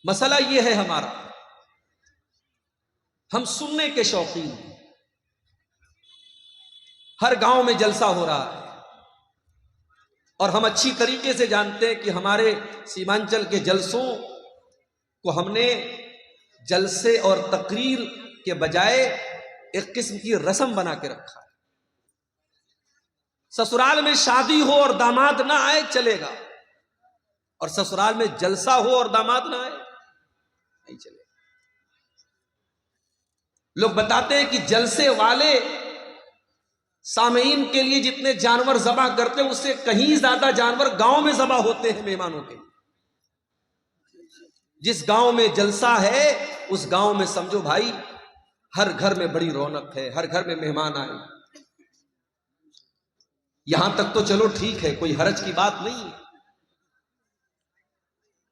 مسئلہ یہ ہے ہمارا، ہم سننے کے شوقین ہیں، ہر گاؤں میں جلسہ ہو رہا ہے، اور ہم اچھی طریقے سے جانتے ہیں کہ ہمارے سیمانچل کے جلسوں کو ہم نے جلسے اور تقریر کے بجائے ایک قسم کی رسم بنا کے رکھا ہے۔ سسرال میں شادی ہو اور داماد نہ آئے چلے گا، اور سسرال میں جلسہ ہو اور داماد نہ آئے نہیں چلے گا۔ لوگ بتاتے ہیں کہ جلسے والے سامعین کے لیے جتنے جانور ذبح کرتے ہیں اس سے کہیں زیادہ جانور گاؤں میں ذبح ہوتے ہیں مہمانوں کے لیے۔ جس گاؤں میں جلسہ ہے اس گاؤں میں سمجھو بھائی ہر گھر میں بڑی رونق ہے، ہر گھر میں مہمان آئے۔ یہاں تک تو چلو ٹھیک ہے، کوئی حرج کی بات نہیں ہے۔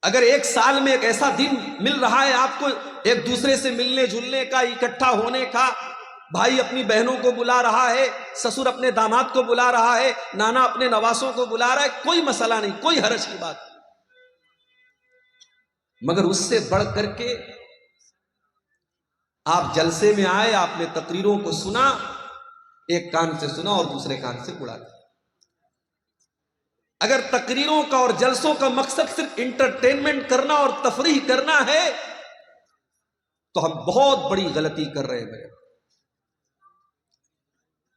اگر ایک سال میں ایک ایسا دن مل رہا ہے آپ کو ایک دوسرے سے ملنے جلنے کا، اکٹھا ہونے کا، بھائی اپنی بہنوں کو بلا رہا ہے، سسر اپنے داماد کو بلا رہا ہے، نانا اپنے نواسوں کو بلا رہا ہے، کوئی مسئلہ نہیں، کوئی حرج کی بات نہیں۔ مگر اس سے بڑھ کر کے آپ جلسے میں آئے، آپ نے تقریروں کو سنا، ایک کان سے سنا اور دوسرے کان سے اڑا دیا۔ اگر تقریروں کا اور جلسوں کا مقصد صرف انٹرٹینمنٹ کرنا اور تفریح کرنا ہے تو ہم بہت بڑی غلطی کر رہے ہیں۔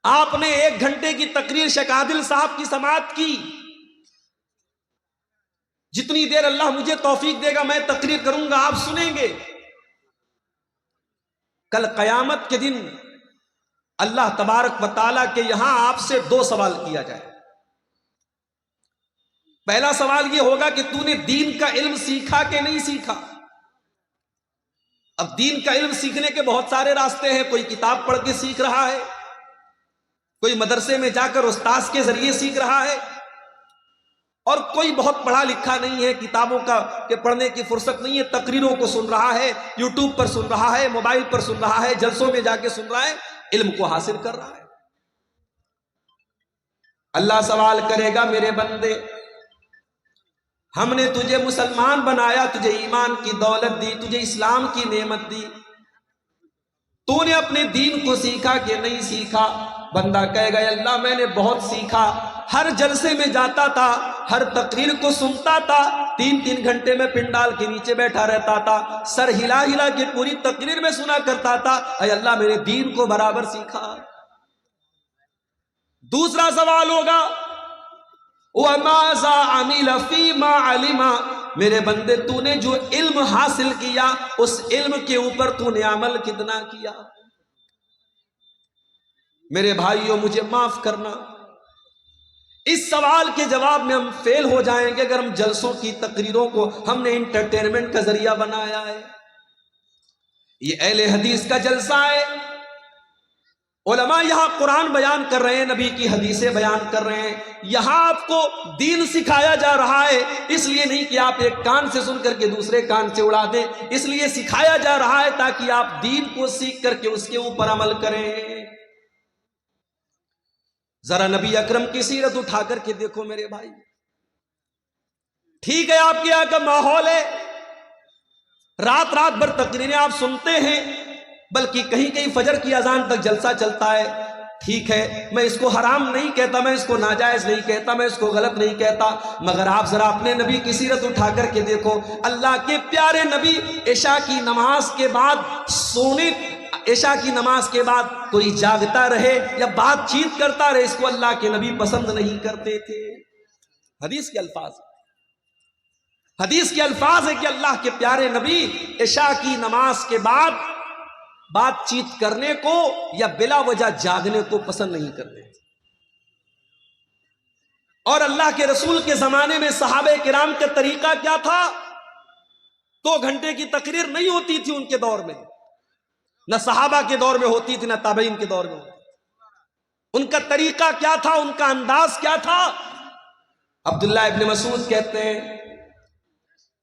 آپ نے 1 گھنٹے کی تقریر شیخ عادل صاحب کی سماعت کی، جتنی دیر اللہ مجھے توفیق دے گا میں تقریر کروں گا، آپ سنیں گے۔ کل قیامت کے دن اللہ تبارک و تعالیٰ کے یہاں آپ سے 2 سوال کیا جائے۔ پہلا سوال یہ ہوگا کہ تو نے دین کا علم سیکھا کہ نہیں سیکھا۔ اب دین کا علم سیکھنے کے بہت سارے راستے ہیں، کوئی کتاب پڑھ کے سیکھ رہا ہے، کوئی مدرسے میں جا کر استاذ کے ذریعے سیکھ رہا ہے، اور کوئی بہت پڑھا لکھا نہیں ہے، کتابوں کے پڑھنے کی فرصت نہیں ہے، تقریروں کو سن رہا ہے، یوٹیوب پر سن رہا ہے، موبائل پر سن رہا ہے، جلسوں میں جا کے سن رہا ہے، علم کو حاصل کر رہا ہے۔ اللہ سوال کرے گا میرے بندے، ہم نے تجھے مسلمان بنایا، تجھے ایمان کی دولت دی، تجھے اسلام کی نعمت دی، تو نے اپنے دین کو سیکھا کہ نہیں سیکھا؟ بندہ کہے گا اللہ میں نے بہت سیکھا، ہر جلسے میں جاتا تھا، ہر تقریر کو سنتا تھا، 3 گھنٹے میں پنڈال کے نیچے بیٹھا رہتا تھا، سر ہلا ہلا کے پوری تقریر میں سنا کرتا تھا، اے اللہ میں نے دین کو برابر سیکھا۔ دوسرا سوال ہوگا وَمَاذَا عَمِلَ فِي مَا عَلِمَ، میرے بندے تو نے جو علم حاصل کیا اس علم کے اوپر تو نے عمل کتنا کیا؟ میرے بھائیوں مجھے معاف کرنا، اس سوال کے جواب میں ہم فیل ہو جائیں گے اگر ہم جلسوں کی تقریروں کو ہم نے انٹرٹینمنٹ کا ذریعہ بنایا ہے۔ یہ اہل حدیث کا جلسہ ہے، علماء یہاں قرآن بیان کر رہے ہیں، نبی کی حدیثیں بیان کر رہے ہیں، یہاں آپ کو دین سکھایا جا رہا ہے، اس لیے نہیں کہ آپ ایک کان سے سن کر کے دوسرے کان سے اڑا دیں، اس لیے سکھایا جا رہا ہے تاکہ آپ دین کو سیکھ کر کے اس کے اوپر عمل کریں۔ ذرا نبی اکرم کی سیرت اٹھا کر کے دیکھو میرے بھائی، ٹھیک ہے آپ کے یہاں کا ماحول ہے، رات بھر تقریریں آپ سنتے ہیں، بلکہ کہیں کہیں فجر کی اذان تک جلسہ چلتا ہے، ٹھیک ہے، میں اس کو حرام نہیں کہتا، میں اس کو ناجائز نہیں کہتا، میں اس کو غلط نہیں کہتا، مگر آپ ذرا اپنے نبی کی سیرت اٹھا کر کے دیکھو، اللہ کے پیارے نبی عشاء کی نماز کے بعد عشاء کی نماز کے بعد کوئی جاگتا رہے یا بات چیت کرتا رہے، اس کو اللہ کے نبی پسند نہیں کرتے تھے۔ حدیث کے الفاظ ہے کہ اللہ کے پیارے نبی عشاء کی نماز کے بعد بات چیت کرنے کو یا بلا وجہ جاگنے کو پسند نہیں کرتے۔ اور اللہ کے رسول کے زمانے میں صحابہ کرام کا طریقہ کیا تھا؟ 2 گھنٹے کی تقریر نہیں ہوتی تھی ان کے دور میں، نہ صحابہ کے دور میں ہوتی تھی، نہ تابعین کے دور میں ہوتی تھی۔ ان کا طریقہ کیا تھا، ان کا انداز کیا تھا؟ عبداللہ ابن مسعود کہتے ہیں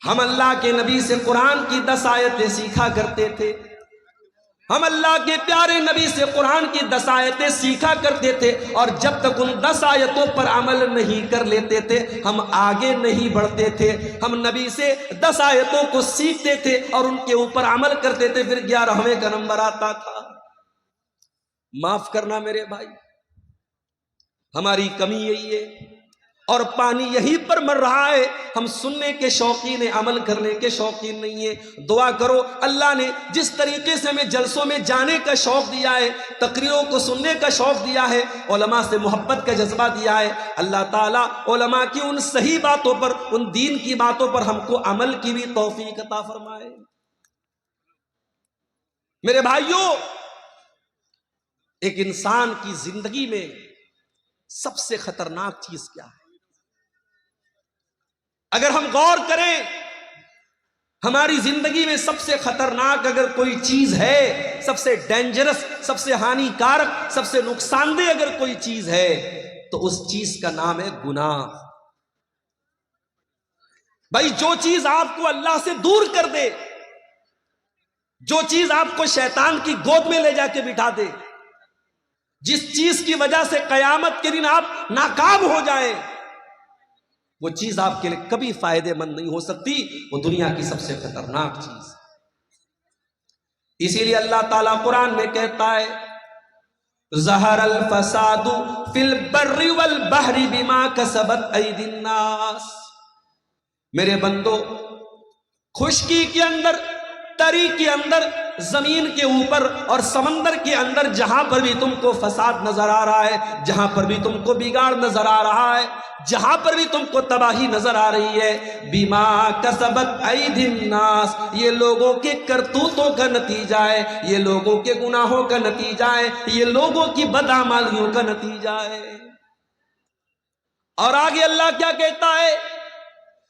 ہم اللہ کے نبی سے قرآن کی 10 آیتیں سیکھا کرتے تھے، ہم اللہ کے پیارے نبی سے قرآن کی 10 آیتیں سیکھا کرتے تھے، اور جب تک ان 10 آیتوں پر عمل نہیں کر لیتے تھے ہم آگے نہیں بڑھتے تھے۔ ہم نبی سے 10 آیتوں کو سیکھتے تھے اور ان کے اوپر عمل کرتے تھے، پھر 11ویں کا نمبر آتا تھا۔ معاف کرنا میرے بھائی، ہماری کمی یہی ہے، اور پانی یہی پر مر رہا ہے۔ ہم سننے کے شوقین ہیں، عمل کرنے کے شوقین نہیں ہیں۔ دعا کرو اللہ نے جس طریقے سے ہمیں جلسوں میں جانے کا شوق دیا ہے، تقریروں کو سننے کا شوق دیا ہے، علماء سے محبت کا جذبہ دیا ہے، اللہ تعالیٰ علماء کی ان صحیح باتوں پر، ان دین کی باتوں پر ہم کو عمل کی بھی توفیق عطا فرمائے۔ میرے بھائیوں، ایک انسان کی زندگی میں سب سے خطرناک چیز کیا ہے؟ اگر ہم غور کریں، ہماری زندگی میں سب سے خطرناک اگر کوئی چیز ہے، سب سے ڈینجرس، سب سے ہانی کارک، سب سے نقصان دہ اگر کوئی چیز ہے تو اس چیز کا نام ہے گناہ۔ بھائی، جو چیز آپ کو اللہ سے دور کر دے، جو چیز آپ کو شیطان کی گود میں لے جا کے بٹھا دے، جس چیز کی وجہ سے قیامت کے دن آپ ناکام ہو جائیں، وہ چیز آپ کے لیے کبھی فائدے مند نہیں ہو سکتی، وہ دنیا کی سب سے خطرناک چیز۔ اسی لیے اللہ تعالیٰ قرآن میں کہتا ہے ظہر الفساد فی البر والبحر بما کسبت ایدی الناس۔ میرے بندو، خشکی کے اندر، تری کے اندر، زمین کے اوپر اور سمندر کے اندر جہاں پر بھی تم کو فساد نظر آ رہا ہے، جہاں پر بھی تم کو بگاڑ نظر آ رہا ہے، جہاں پر بھی تم کو تباہی نظر آ رہی ہے، بما کسبت ایدی الناس، یہ لوگوں کے کرتوتوں کا نتیجہ ہے، یہ لوگوں کے گناہوں کا نتیجہ ہے، یہ لوگوں کی بدعمالیوں کا نتیجہ ہے۔ اور آگے اللہ کیا کہتا ہے؟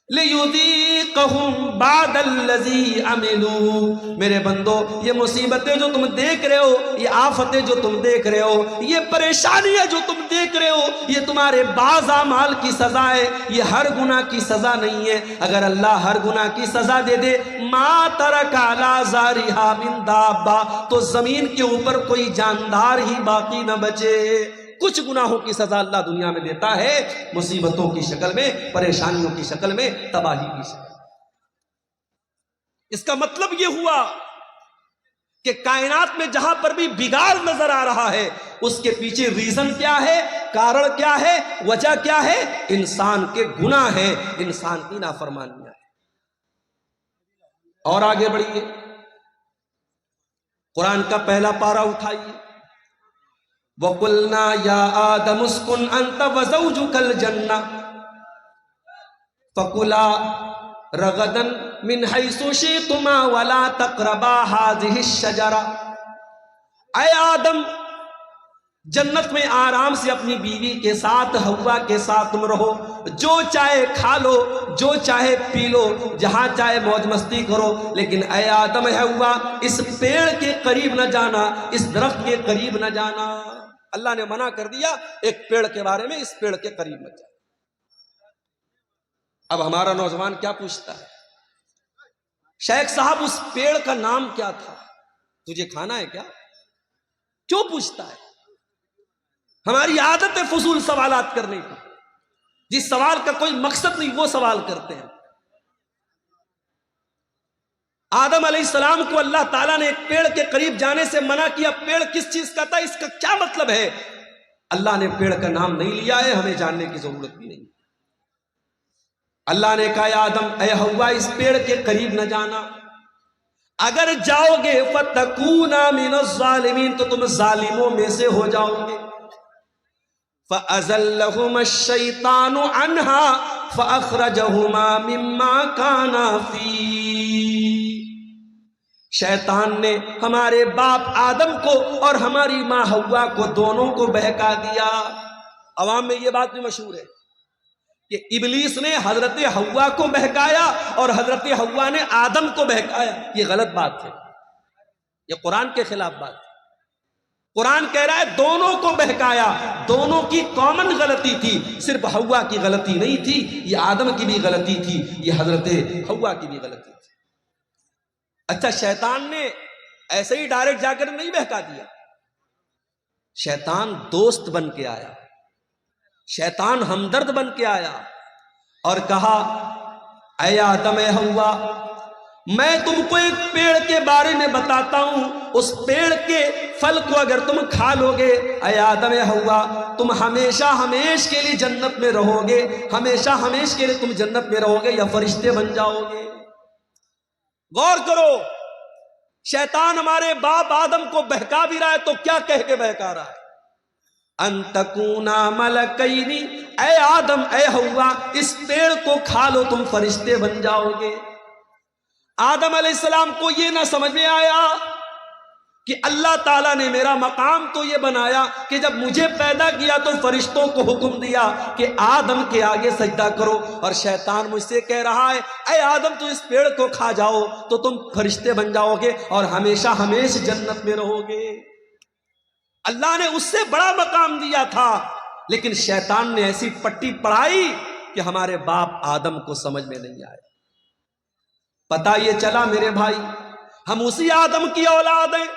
لِيُذِيقَهُمْ بَعْدَ الَّذِي عَمِلُوا۔ میرے بندو، یہ مصیبتیں جو تم دیکھ رہے ہو، یہ آفتیں جو تم دیکھ رہے ہو، یہ پریشانیاں جو تم دیکھ رہے ہو، یہ تمہارے بعض اعمال کی سزا ہے، یہ ہر گناہ کی سزا نہیں ہے۔ اگر اللہ ہر گناہ کی سزا دے دے، مَا تَرَكَ عَلَىٰ ظَهْرِهَا مِن دَابَّةٍ، تو زمین کے اوپر کوئی جاندار ہی باقی نہ بچے۔ کچھ گناہوں کی سزا اللہ دنیا میں دیتا ہے، مصیبتوں کی شکل میں، پریشانیوں کی شکل میں، تباہی کی شکل میں۔ اس کا مطلب یہ ہوا کہ کائنات میں جہاں پر بھی بگاڑ نظر آ رہا ہے، اس کے پیچھے ریزن کیا ہے، کارن کیا ہے، وجہ کیا ہے؟ انسان کے گناہ ہے، انسان کی نافرمانیاں ہے۔ اور آگے بڑھیے، قرآن کا پہلا پارہ اٹھائیے، وَقُلْنَا يَا آدَمُ اسْكُنْ أَنْتَ وَزَوْجُكَ الْجَنَّةَ فَكُلَا رَغَدًا مِنْ حَيْثُ شِئْتُمَا وَلَا تَقْرَبَا هَٰذِهِ الشَّجَرَةَ۔ اے آدم، جنت میں آرام سے اپنی بیوی کے ساتھ، حوا کے ساتھ تم رہو، جو چاہے کھا لو، جو چاہے پی لو، جہاں چاہے موج مستی کرو، لیکن اے آدم، اے حوا، اس پیڑ کے قریب نہ جانا، اس درخت کے قریب نہ جانا۔ اللہ نے منع کر دیا ایک پیڑ کے بارے میں، اس پیڑ کے قریب مت جانا۔ اب ہمارا نوجوان کیا پوچھتا ہے؟ شیخ صاحب، اس پیڑ کا نام کیا تھا؟ تجھے کھانا ہے کیا؟ کیوں پوچھتا ہے؟ ہماری عادت ہے فضول سوالات کرنے کی، جس سوال کا کوئی مقصد نہیں وہ سوال کرتے ہیں۔ آدم علیہ السلام کو اللہ تعالیٰ نے ایک پیڑ کے قریب جانے سے منع کیا۔ پیڑ کس چیز کا تھا؟ اس کا کیا مطلب ہے؟ اللہ نے پیڑ کا نام نہیں لیا ہے، ہمیں جاننے کی ضرورت بھی نہیں۔ اللہ نے کہا، آدم، اے حوا، اس پیڑ کے قریب نہ جانا، اگر جاؤ گے فَتَكُونَا مِنَ الظَّالِمِينَ، تو تم ظالموں میں سے ہو جاؤ گے۔ فَأَزَلَّهُمَا الشَّيْطَانُ عَنْهَا فَأَخْرَجَهُمَا مِمَّا كَانَا فِيهِ۔ شیطان نے ہمارے باپ آدم کو اور ہماری ماں حوا کو، دونوں کو بہکا دیا۔ عوام میں یہ بات بھی مشہور ہے کہ ابلیس نے حضرت حوا کو بہکایا اور حضرت حوا نے آدم کو بہکایا۔ یہ غلط بات ہے، یہ قرآن کے خلاف بات ہے۔ قرآن کہہ رہا ہے دونوں کو بہکایا، دونوں کی کامن غلطی تھی، صرف حوا کی غلطی نہیں تھی، یہ آدم کی بھی غلطی تھی، یہ حضرت حوا کی بھی غلطی تھی۔ اچھا، شیطان نے ایسے ہی ڈائریکٹ جا کر نہیں بہکا دیا. شیطان دوست بن کے آیا, شیطان ہمدرد بن کے آیا اور کہا اے آدم اے حوا, میں تم کو ایک پیڑ کے بارے میں بتاتا ہوں, اس پیڑ کے پھل کو اگر تم کھا لو گے اے آدم اے حوا, تم ہمیشہ ہمیش کے لیے جنت میں رہو گے, ہمیشہ ہمیش کے لیے تم جنت میں رہو گے یا فرشتے بن جاؤ گے. غور کرو, شیطان ہمارے باپ آدم کو بہکا بھی رہا ہے تو کیا کہہ کے بہکا رہا ہے؟ ان تکونا ملکین, اے آدم اے حوا, اس پیڑ کو کھا لو تم فرشتے بن جاؤ گے. آدم علیہ السلام کو یہ نہ سمجھ میں آیا کہ اللہ تعالیٰ نے میرا مقام تو یہ بنایا کہ جب مجھے پیدا کیا تو فرشتوں کو حکم دیا کہ آدم کے آگے سجدہ کرو, اور شیطان مجھ سے کہہ رہا ہے اے آدم تو اس پیڑ کو کھا جاؤ تو تم فرشتے بن جاؤ گے اور ہمیشہ ہمیش جنت میں رہو گے. اللہ نے اس سے بڑا مقام دیا تھا, لیکن شیطان نے ایسی پٹی پڑھائی کہ ہمارے باپ آدم کو سمجھ میں نہیں آیا. پتہ یہ چلا میرے بھائی, ہم اسی آدم کی اولاد ہیں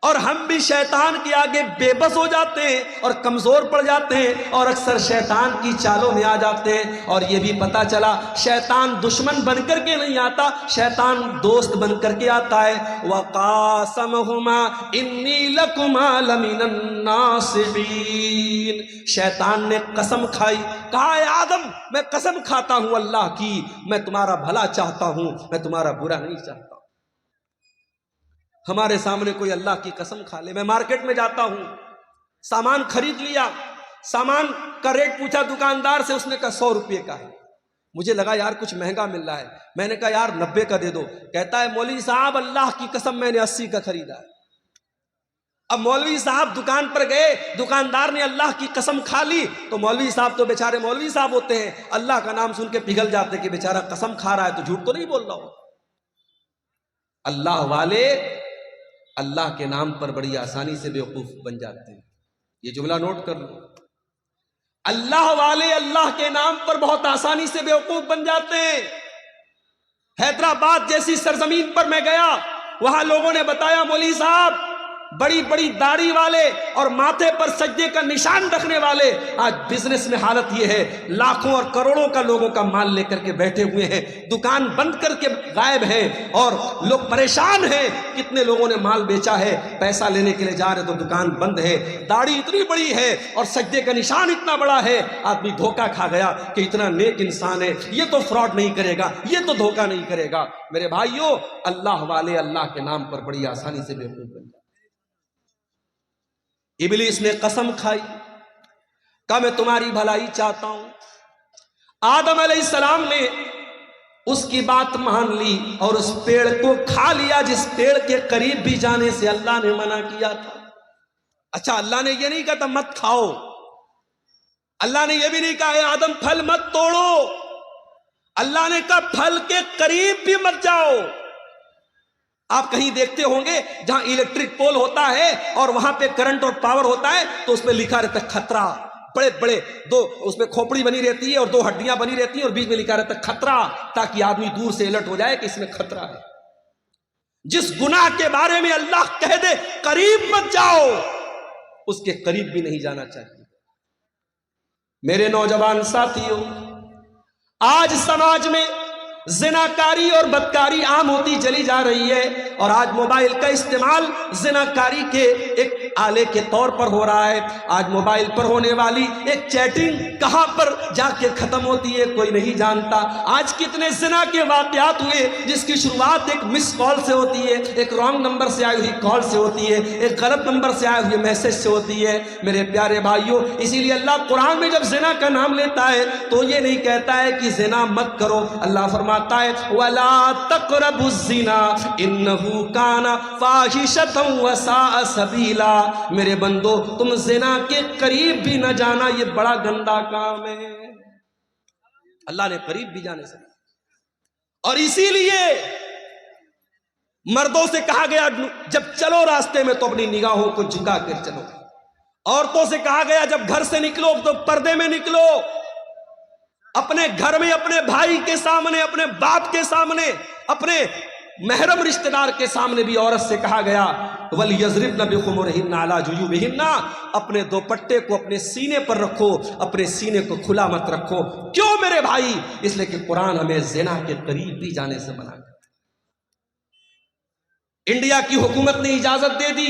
اور ہم بھی شیطان کے آگے بے بس ہو جاتے ہیں اور کمزور پڑ جاتے ہیں اور اکثر شیطان کی چالوں میں آ جاتے ہیں. اور یہ بھی پتہ چلا شیطان دشمن بن کر کے نہیں آتا, شیطان دوست بن کر کے آتا ہے. وَقَاسَمَهُمَا إِنِّي لَكُمَا لَمِنَ النَّاصِحِينَ, شیطان نے قسم کھائی, کہا اے آدم میں قسم کھاتا ہوں اللہ کی, میں تمہارا بھلا چاہتا ہوں, میں تمہارا برا نہیں چاہتا. ہمارے سامنے کوئی اللہ کی قسم کھا لے. میں مارکیٹ میں جاتا ہوں, سامان خرید لیا, سامان کا ریٹ پوچھا دکاندار سے, اس نے کہا 100 روپے کا ہے. مجھے لگا یار کچھ مہنگا مل رہا ہے, میں نے کہا یار 90 کا دے دو. کہتا ہے مولوی صاحب اللہ کی قسم میں نے 80 کا خریدا ہے. اب مولوی صاحب دکان پر گئے, دکاندار نے اللہ کی قسم کھا لی تو مولوی صاحب تو بیچارے مولوی صاحب ہوتے ہیں, اللہ کا نام سن کے پگھل جاتے کہ بیچارہ قسم کھا رہا ہے تو جھوٹ تو نہیں بول رہا ہو. اللہ والے اللہ کے نام پر بڑی آسانی سے بیوقوف بن جاتے ہیں. یہ جملہ نوٹ کر لو, اللہ والے اللہ کے نام پر بہت آسانی سے بیوقوف بن جاتے ہیں. حیدرآباد جیسی سرزمین پر میں گیا, وہاں لوگوں نے بتایا مولوی صاحب بڑی بڑی داڑھی والے اور ماتھے پر سجدے کا نشان رکھنے والے, آج بزنس میں حالت یہ ہے لاکھوں اور کروڑوں کا لوگوں کا مال لے کر کے بیٹھے ہوئے ہیں, دکان بند کر کے غائب ہیں اور لوگ پریشان ہیں. کتنے لوگوں نے مال بیچا ہے, پیسہ لینے کے لیے جا رہے تو دکان بند ہے, داڑھی اتنی بڑی ہے اور سجدے کا نشان اتنا بڑا ہے. آدمی دھوکہ کھا گیا کہ اتنا نیک انسان ہے, یہ تو فراڈ نہیں کرے گا, یہ تو دھوکہ نہیں کرے گا. میرے بھائیوں, اللہ والے اللہ کے نام پر بڑی آسانی سے بیوقوف بن جاتے. ابلیس نے قسم کھائی, کہا میں تمہاری بھلائی چاہتا ہوں. آدم علیہ السلام نے اس کی بات مان لی اور اس پیڑ کو کھا لیا جس پیڑ کے قریب بھی جانے سے اللہ نے منع کیا تھا. اچھا, اللہ نے یہ نہیں کہا تھا مت کھاؤ, اللہ نے یہ بھی نہیں کہا اے آدم پھل مت توڑو, اللہ نے کہا پھل کے قریب بھی مت جاؤ. آپ کہیں دیکھتے ہوں گے جہاں الیکٹرک پول ہوتا ہے اور وہاں پہ کرنٹ اور پاور ہوتا ہے تو اس پہ لکھا رہتا ہے خطرہ, بڑے بڑے دو اس میں کھوپڑی بنی رہتی ہے اور 2 ہڈیاں بنی رہتی ہیں اور بیچ میں لکھا رہتا ہے خطرہ, تاکہ آدمی دور سے الرٹ ہو جائے کہ اس میں خطرہ ہے. جس گناہ کے بارے میں اللہ کہہ دے قریب مت جاؤ, اس کے قریب بھی نہیں جانا چاہیے. میرے نوجوان ساتھیوں, آج سماج میں زناکاری اور بدکاری عام ہوتی چلی جا رہی ہے اور آج موبائل کا استعمال زناکاری کے ایک آلے کے طور پر ہو رہا ہے. آج موبائل پر ہونے والی ایک چیٹنگ کہاں پر جا کے ختم ہوتی ہے کوئی نہیں جانتا. آج کتنے زنا کے واقعات ہوئے جس کی شروعات ایک مس کال سے ہوتی ہے, ایک رانگ نمبر سے آئی ہوئی کال سے ہوتی ہے, ایک غلط نمبر سے آئے ہوئے میسج سے ہوتی ہے. میرے پیارے بھائیوں, اسی لیے اللہ قرآن میں جب زنا کا نام لیتا ہے تو یہ نہیں کہتا ہے کہ زنا مت کرو, اللہ فرماتا ہے وَلَا تَقْرَبُوا الزِّنَا إِنَّهُ كَانَ فَاحِشَةً وَسَاءَ سَبِيلًا. میرے بندو تم زنا کے قریب بھی نہ جانا, یہ بڑا گندا کام ہے. اللہ نے قریب بھی جانے سے, اور اسی لیے مردوں سے کہا گیا جب چلو راستے میں تو اپنی نگاہوں کو جھکا کر چلو. عورتوں سے کہا گیا جب گھر سے نکلو تو پردے میں نکلو. اپنے گھر میں اپنے بھائی کے سامنے, اپنے باپ کے سامنے, اپنے محرم رشتہ دار کے سامنے بھی عورت سے کہا گیا وَلْيَضْرِبْنَ بِخُمُرِهِنَّ عَلَىٰ جُيُوبِهِنَّ، اپنے دوپٹے کو اپنے سینے پر رکھو، اپنے سینے کو کھلا مت رکھو۔ کیوں میرے بھائی؟ اس لیے کہ قرآن ہمیں زنا کے قریب بھی جانے سے منع کرتا ہے۔ انڈیا کی حکومت نے اجازت دے دی،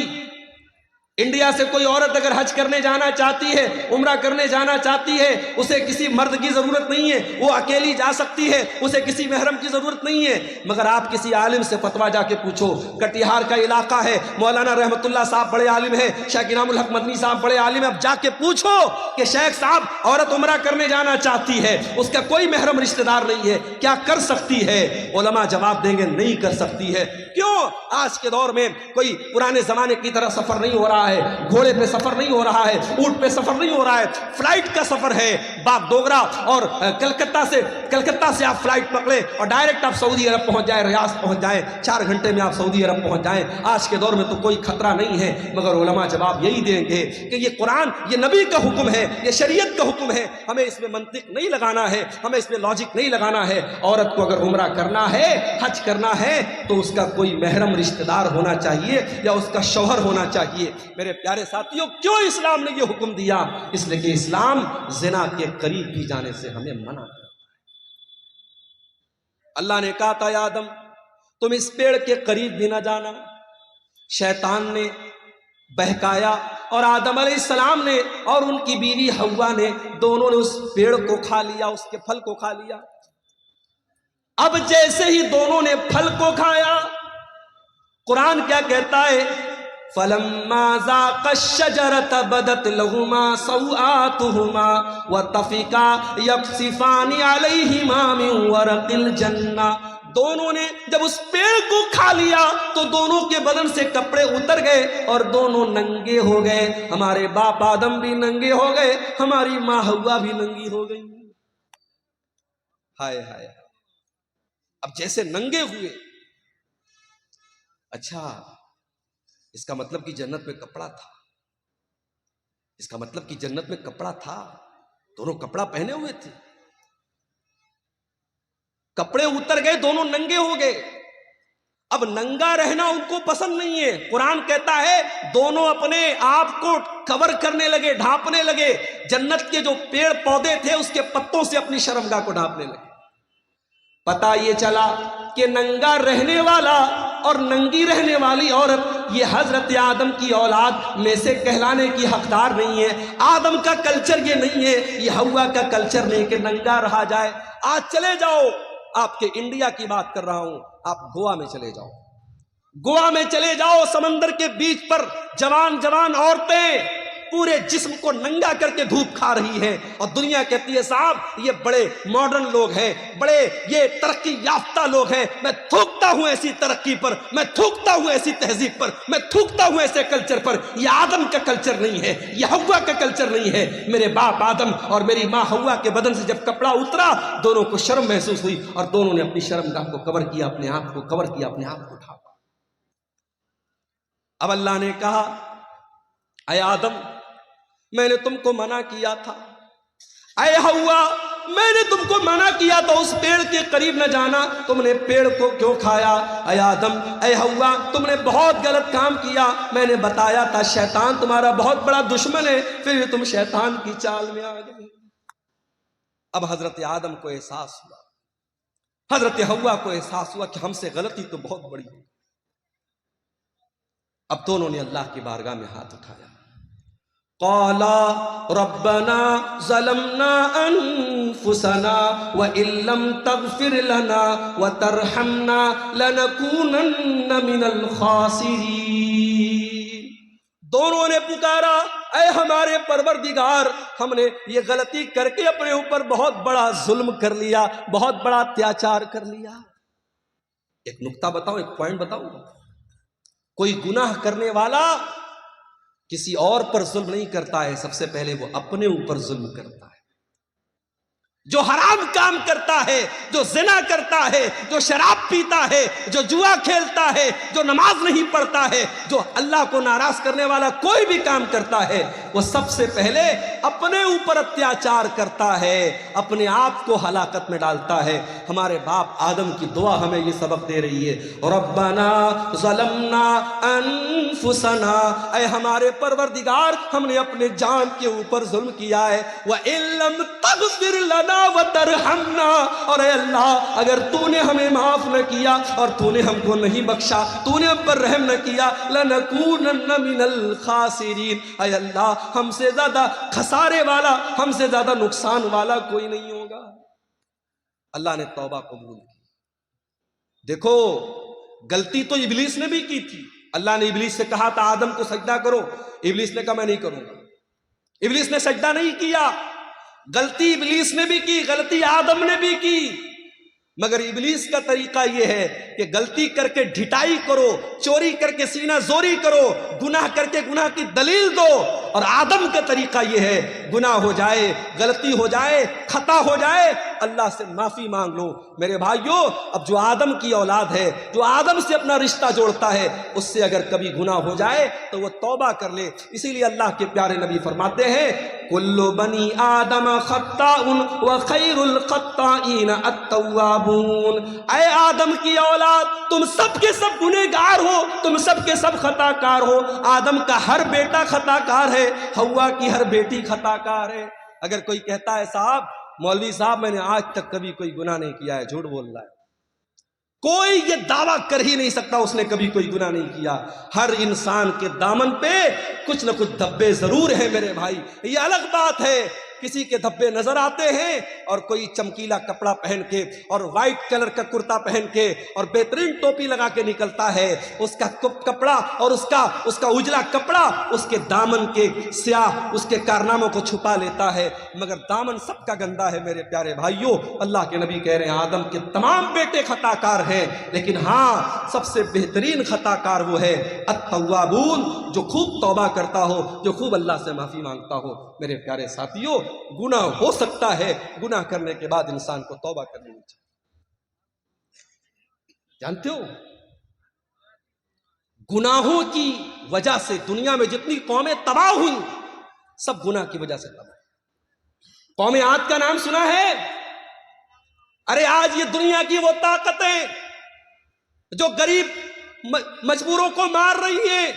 انڈیا سے کوئی عورت اگر حج کرنے جانا چاہتی ہے، عمرہ کرنے جانا چاہتی ہے، اسے کسی مرد کی ضرورت نہیں ہے، وہ اکیلی جا سکتی ہے، اسے کسی محرم کی ضرورت نہیں ہے۔ مگر آپ کسی عالم سے فتویٰ جا کے پوچھو، کٹیہار کا علاقہ ہے، مولانا رحمت اللہ صاحب بڑے عالم ہیں، شیخ انعام الحق مدنی صاحب بڑے عالم ہیں، اب جا کے پوچھو کہ شیخ صاحب عورت عمرہ کرنے جانا چاہتی ہے، اس کا کوئی محرم رشتہ دار نہیں ہے، کیا کر سکتی ہے؟ علماء جواب دیں گے نہیں کر سکتی ہے۔ کیوں؟ آج کے دور میں کوئی پرانے زمانے کی طرح سفر نہیں ہو رہا ہے، گھوڑے پہ سفر نہیں ہو رہا ہے، اونٹ پہ سفر نہیں ہو رہا ہے، فلائٹ کا سفر ہے۔ باغ ڈوگرا اور کلکتہ سے آپ فلائٹ پکڑیں اور ڈائریکٹ آپ سعودی عرب پہنچ جائیں، ریاض پہنچ جائیں، 4 گھنٹے میں آپ سعودی عرب پہنچ جائیں۔ آج کے دور میں تو کوئی خطرہ نہیں ہے، مگر علماء جواب یہی دیں گے کہ یہ قرآن، یہ نبی کا حکم ہے، یہ شریعت کا حکم ہے، ہمیں اس میں منطق نہیں لگانا ہے، ہمیں اس میں لاجک نہیں لگانا ہے۔ عورت کو اگر عمرہ کرنا ہے، حج کرنا ہے، تو اس کا کوئی محرم رشتہ دار ہونا چاہیے یا اس کا شوہر ہونا چاہیے۔ میرے پیارے ساتھیوں، کیوں اسلام نے یہ حکم دیا؟ اس لیے کہ اسلام زنا کے قریب بھی جانے سے ہمیں منع کرتا ہے۔ اللہ نے کہا تھا یا آدم تم اس پیڑ کے قریب بھی نہ جانا۔ شیطان نے بہکایا اور آدم علیہ السلام نے اور ان کی بیوی حوا نے دونوں نے اس پیڑ کو کھا لیا، اس کے پھل کو کھا لیا۔ اب جیسے ہی دونوں نے پھل کو کھایا، قرآن کیا کہتا ہے؟ فَلَمَّا ذَاقَا الشَّجَرَةَ بَدَتْ لَهُمَا سَوْآتُهُمَا وَطَفِقَا يَخْصِفَانِ عَلَيْهِمَا مِنْ وَرَقِ الْجَنَّةِ، دونوں نے جب اس پیڑ کو کھا لیا تو دونوں کے بدن سے کپڑے اتر گئے اور دونوں ننگے ہو گئے۔ ہمارے باپ آدم بھی ننگے ہو گئے، ہماری ماں حوا بھی ننگی ہو گئی۔ ہائے ہائے، اب جیسے ننگے ہوئے، اچھا اس کا مطلب کہ جنت میں کپڑا تھا، اس کا مطلب کہ جنت میں کپڑا تھا، دونوں کپڑا پہنے ہوئے تھے، کپڑے اتر گئے، دونوں ننگے ہو گئے۔ اب ننگا رہنا ان کو پسند نہیں ہے۔ قرآن کہتا ہے دونوں اپنے آپ کو کور کرنے لگے، ڈھانپنے لگے، جنت کے جو پیڑ پودے تھے اس کے پتوں سے اپنی شرمگاہ کو ڈھانپنے لگے۔ پتہ یہ چلا کہ ننگا رہنے والا اور ننگی رہنے والی عورت یہ حضرت آدم کی اولاد میں سے کہلانے کی حقدار نہیں ہے۔ آدم کا کلچر یہ نہیں ہے، یہ حوا کا کلچر نہیں کہ ننگا رہا جائے۔ آج چلے جاؤ، آپ کے انڈیا کی بات کر رہا ہوں، آپ گوا میں چلے جاؤ، گوا میں چلے جاؤ، سمندر کے بیچ پر جوان جوان عورتیں پورے جسم کو ننگا کر کے دھوپ کھا رہی ہیں، اور دنیا کہتی ہے صاحب یہ بڑے ماڈرن لوگ ہیں، بڑے یہ ترقی یافتہ لوگ ہیں۔ میں تھوکتا ہوں ایسی ترقی پر، میں تھوکتا ہوں ایسی تہذیب پر، میں تھوکتا ہوں ایسے کلچر پر۔ یہ آدم کا کلچر نہیں ہے، یہ حوا کا کلچر نہیں ہے۔ میرے باپ آدم اور میری ماں حوا کے بدن سے جب کپڑا اترا، دونوں کو شرم محسوس ہوئی اور دونوں نے اپنی شرمگاہ کو کور کیا، اپنے آپ کو کور کیا، اپنے آپ کو ڈھانپا۔ اب اللہ نے کہا اے آدم میں نے تم کو منع کیا تھا، اے حوا میں نے تم کو منع کیا تھا اس پیڑ کے قریب نہ جانا، تم نے پیڑ کو کیوں کھایا؟ اے آدم اے حوا تم نے بہت غلط کام کیا، میں نے بتایا تھا شیطان تمہارا بہت بڑا دشمن ہے، پھر بھی تم شیطان کی چال میں آ گئے۔ اب حضرت آدم کو احساس ہوا، حضرت حوا کو احساس ہوا کہ ہم سے غلطی تو بہت بڑی ہے۔ اب دونوں نے اللہ کی بارگاہ میں ہاتھ اٹھایا، قالا ربنا ظلمنا انفسنا وان لم تغفر لنا وترحمنا لنکونن من الخاسرین۔ دونوں نے پکارا اے ہمارے پروردگار، ہم نے یہ غلطی کر کے اپنے اوپر بہت بڑا ظلم کر لیا، بہت بڑا اتیاچار کر لیا۔ ایک نکتہ بتاؤں، ایک پوائنٹ بتاؤں، کوئی گناہ کرنے والا کسی اور پر ظلم نہیں کرتا ہے، سب سے پہلے وہ اپنے اوپر ظلم کرتا ہے۔ جو حرام کام کرتا ہے، جو زنا کرتا ہے، جو شراب پیتا ہے، جو جوا کھیلتا ہے، جو نماز نہیں پڑھتا ہے، جو اللہ کو ناراض کرنے والا کوئی بھی کام کرتا ہے، وہ سب سے پہلے اپنے اوپر اتیاچار کرتا ہے، اپنے آپ کو ہلاکت میں ڈالتا ہے۔ ہمارے باپ آدم کی دعا ہمیں یہ سبق دے رہی ہے، ربنا ظلمنا انفسنا، اے ہمارے پروردگار ہم نے اپنے جان کے اوپر ظلم کیا ہے، وَإِن لَّمْ تَغْفِرْ لَنَا وَتَرْحَمْنَا، اور اے اللہ اگر تو نے ہمیں معاف نہ کیا اور تو نے ہم کو نہیں بخشا، تو نے ہم پر رحم نہ کیا، لَنَكُونَنَّ مِنَ الْخَاسِرِينَ، اے اللہ ہم سے زیادہ خسارے والا، ہم سے زیادہ نقصان والا کوئی نہیں ہوگا۔ اللہ نے توبہ قبول کی۔ دیکھو غلطی تو ابلیس نے بھی کی تھی، اللہ نے ابلیس سے کہا تھا آدم کو سجدہ کرو، ابلیس نے کہا میں نہیں کروں گا، ابلیس نے سجدہ نہیں کیا۔ غلطی ابلیس نے بھی کی، غلطی آدم نے بھی کی، مگر ابلیس کا طریقہ یہ ہے کہ غلطی کر کے ڈھٹائی کرو، چوری کر کے سینہ زوری کرو، گناہ کر کے گناہ کی دلیل دو، اور آدم کا طریقہ یہ ہے گناہ ہو جائے، غلطی ہو جائے، خطا ہو جائے، اللہ سے معافی مانگ لو۔ میرے بھائیو، اب جو آدم کی اولاد ہے، جو آدم سے اپنا رشتہ جوڑتا ہے، اس سے اگر کبھی گناہ ہو جائے تو وہ توبہ کر لے۔ اسی لیے اللہ کے پیارے نبی فرماتے ہیں کل بنی آدم خطاء وخیر الخطائین التوابون، اے آدم کی اولاد تم سب کے سب گنہگار ہو، تم سب کے سب خطا کار ہو۔ آدم کا ہر بیٹا خطا کار ہے، حوا کی ہر بیٹی خطا کار ہے۔ اگر کوئی کہتا ہے صاحب مولوی صاحب میں نے آج تک کبھی کوئی گناہ نہیں کیا ہے، جھوٹ بول رہا ہے۔ کوئی یہ دعویٰ کر ہی نہیں سکتا اس نے کبھی کوئی گناہ نہیں کیا۔ ہر انسان کے دامن پہ کچھ نہ کچھ دھبے ضرور ہیں میرے بھائی، یہ الگ بات ہے۔ کسی کے دھبے نظر آتے ہیں اور کوئی چمکیلا کپڑا پہن کے اور وائٹ کلر کا کرتا پہن کے اور بہترین ٹوپی لگا کے نکلتا ہے، اس کا کپڑا اور اس کا اجلا کپڑا اس کے دامن کے سیاہ اس کے کارناموں کو چھپا لیتا ہے، مگر دامن سب کا گندا ہے میرے پیارے بھائیوں۔ اللہ کے نبی کہہ رہے ہیں آدم کے تمام بیٹے خطا کار ہیں، لیکن ہاں سب سے بہترین خطا کار وہ ہے التوابون، جو خوب توبہ کرتا ہو، جو خوب اللہ سے معافی مانگتا ہو۔ میرے پیارے ساتھیوں، گناہ ہو سکتا ہے، گناہ کرنے کے بعد انسان کو توبہ کرنی چاہیے۔ جانتے ہو گناہوں کی وجہ سے دنیا میں جتنی قومیں تباہ ہوئی سب گناہ کی وجہ سے تباہ۔ قوم عاد کا نام سنا ہے؟ ارے آج یہ دنیا کی وہ طاقتیں جو غریب مجبوروں کو مار رہی ہیں،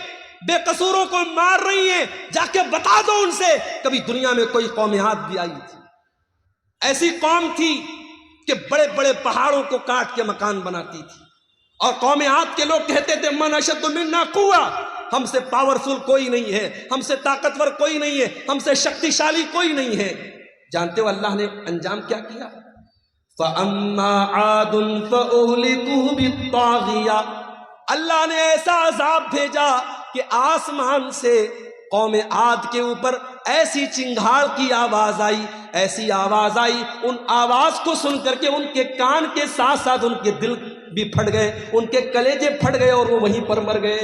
بے قصوروں کو مار رہی ہیں، جا کے بتا دو ان سے کبھی دنیا میں کوئی قوم عاد بھی آئی تھی؟ ایسی قوم تھی کہ بڑے بڑے پہاڑوں کو کاٹ کے مکان بناتی تھی، اور قوم عاد کے لوگ کہتے تھے من اشد منا قوہ، ہم سے پاورفل کوئی نہیں ہے، ہم سے طاقتور کوئی نہیں ہے، ہم سے شکتی شالی کوئی نہیں ہے۔ جانتے ہو اللہ نے انجام کیا کیا؟ فَأَمَّا عَادٌ فَأُهْلِكُوا بِالطَّاغِيَةِ، اللہ نے ایسا عذاب بھیجا کہ آسمان سے قوم عاد کے اوپر ایسی چنگھاڑ کی آواز آئی، ایسی آواز آئی، ان آواز کو سن کر کے ان کے کان کے ساتھ ساتھ ان کے دل بھی پھٹ گئے، ان کے کلیجے پھٹ گئے اور وہ وہیں پر مر گئے۔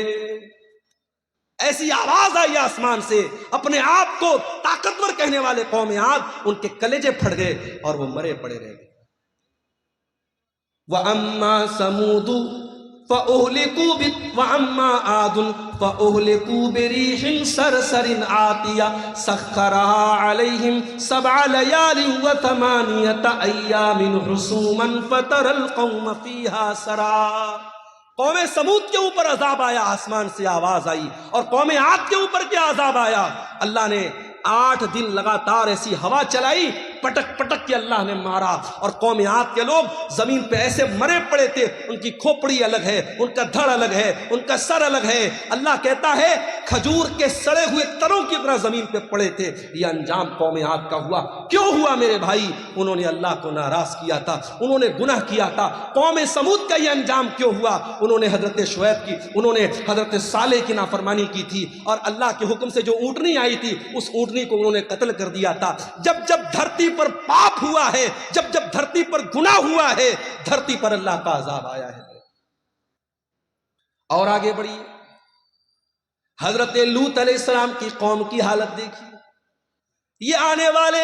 ایسی آواز آئی آسمان سے، اپنے آپ کو طاقتور کہنے والے قوم عاد، ان کے کلیجے پھٹ گئے اور وہ مرے پڑے رہ گئے۔ وَأَمَّا ثَمُودُ وَأَمَّا عَادٌ فَأُهْلِكُوا بِرِيحٍ صَرْصَرٍ عَاتِيَةٍ سَخَّرَهَا عَلَيْهِمْ 7 لَيَالٍ و8 أَيَّامٍ حُسُومًا فَتَرَى الْقَوْمَ فِيهَا سَرَعًا۔ قوم سمود کے اوپر عذاب آیا، آسمان سے آواز آئی، اور قوم عاد کے اوپر کیا عذاب آیا؟ اللہ نے 8 دن لگاتار ایسی ہوا چلائی، پٹک پٹک کے اللہ نے مارا، اور قوم عاد کے لوگ زمین پہ ایسے مرے پڑے تھے، ان کی کھوپڑی الگ ہے، ان کا دھڑ الگ ہے، ان کا سر الگ ہے۔ اللہ کہتا ہے کھجور کے سڑے ہوئے تنوں کی طرح زمین پہ پڑے تھے۔ یہ انجام قوم عاد کا ہوا۔ کیوں ہوا میرے بھائی؟ انہوں نے اللہ کو ناراض کیا تھا، انہوں نے گناہ کیا تھا۔ قوم سمود کا یہ انجام کیوں ہوا؟ انہوں نے حضرت شعیب کی، انہوں نے حضرت صالح کی نافرمانی کی تھی، اور اللہ کے حکم سے جو اونٹنی آئی تھی اس اونٹنی کو انہوں نے قتل کر دیا تھا۔ جب جب دھرتی پر پاپ ہوا ہے، جب جب دھرتی پر گناہ ہوا ہے، دھرتی پر اللہ کا عذاب آیا ہے۔ اور آگے بڑھیے، حضرت لوط علیہ السلام کی قوم کی حالت دیکھیے۔ یہ آنے والے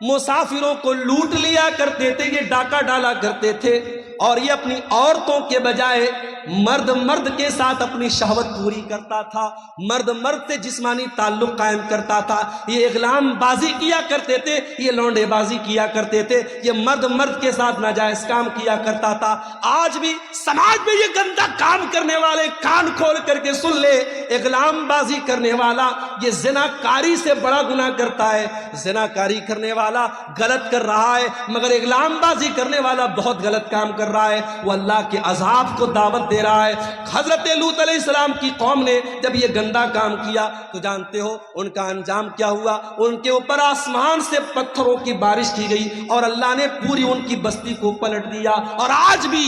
مسافروں کو لوٹ لیا کرتے تھے، یہ ڈاکہ ڈالا کرتے تھے، اور یہ اپنی عورتوں کے بجائے مرد کے ساتھ اپنی شہوت پوری کرتا تھا، مرد سے جسمانی تعلق قائم کرتا تھا، یہ اغلام بازی کیا کرتے تھے، یہ لونڈے بازی کیا کرتے تھے، یہ مرد کے ساتھ ناجائز کام کیا کرتا تھا۔ آج بھی سماج میں یہ گندا کام کرنے والے کان کھول کر کے سن لے، اغلام بازی کرنے والا یہ زناکاری سے بڑا گناہ کرتا ہے۔ زناکاری کرنے والا غلط کر رہا ہے، مگر اغلام بازی کرنے والا بہت غلط کام کر رہا ہے، وہ اللہ کے عذاب کو دعوت دے رہا ہے۔ حضرت لوط علیہ السلام کی قوم نے جب یہ گندا کام کیا تو جانتے ہو ان کا انجام کیا ہوا؟ ان کے اوپر آسمان سے پتھروں کی بارش کی گئی اور اللہ نے پوری ان کی بستی کو پلٹ دیا۔ اور آج بھی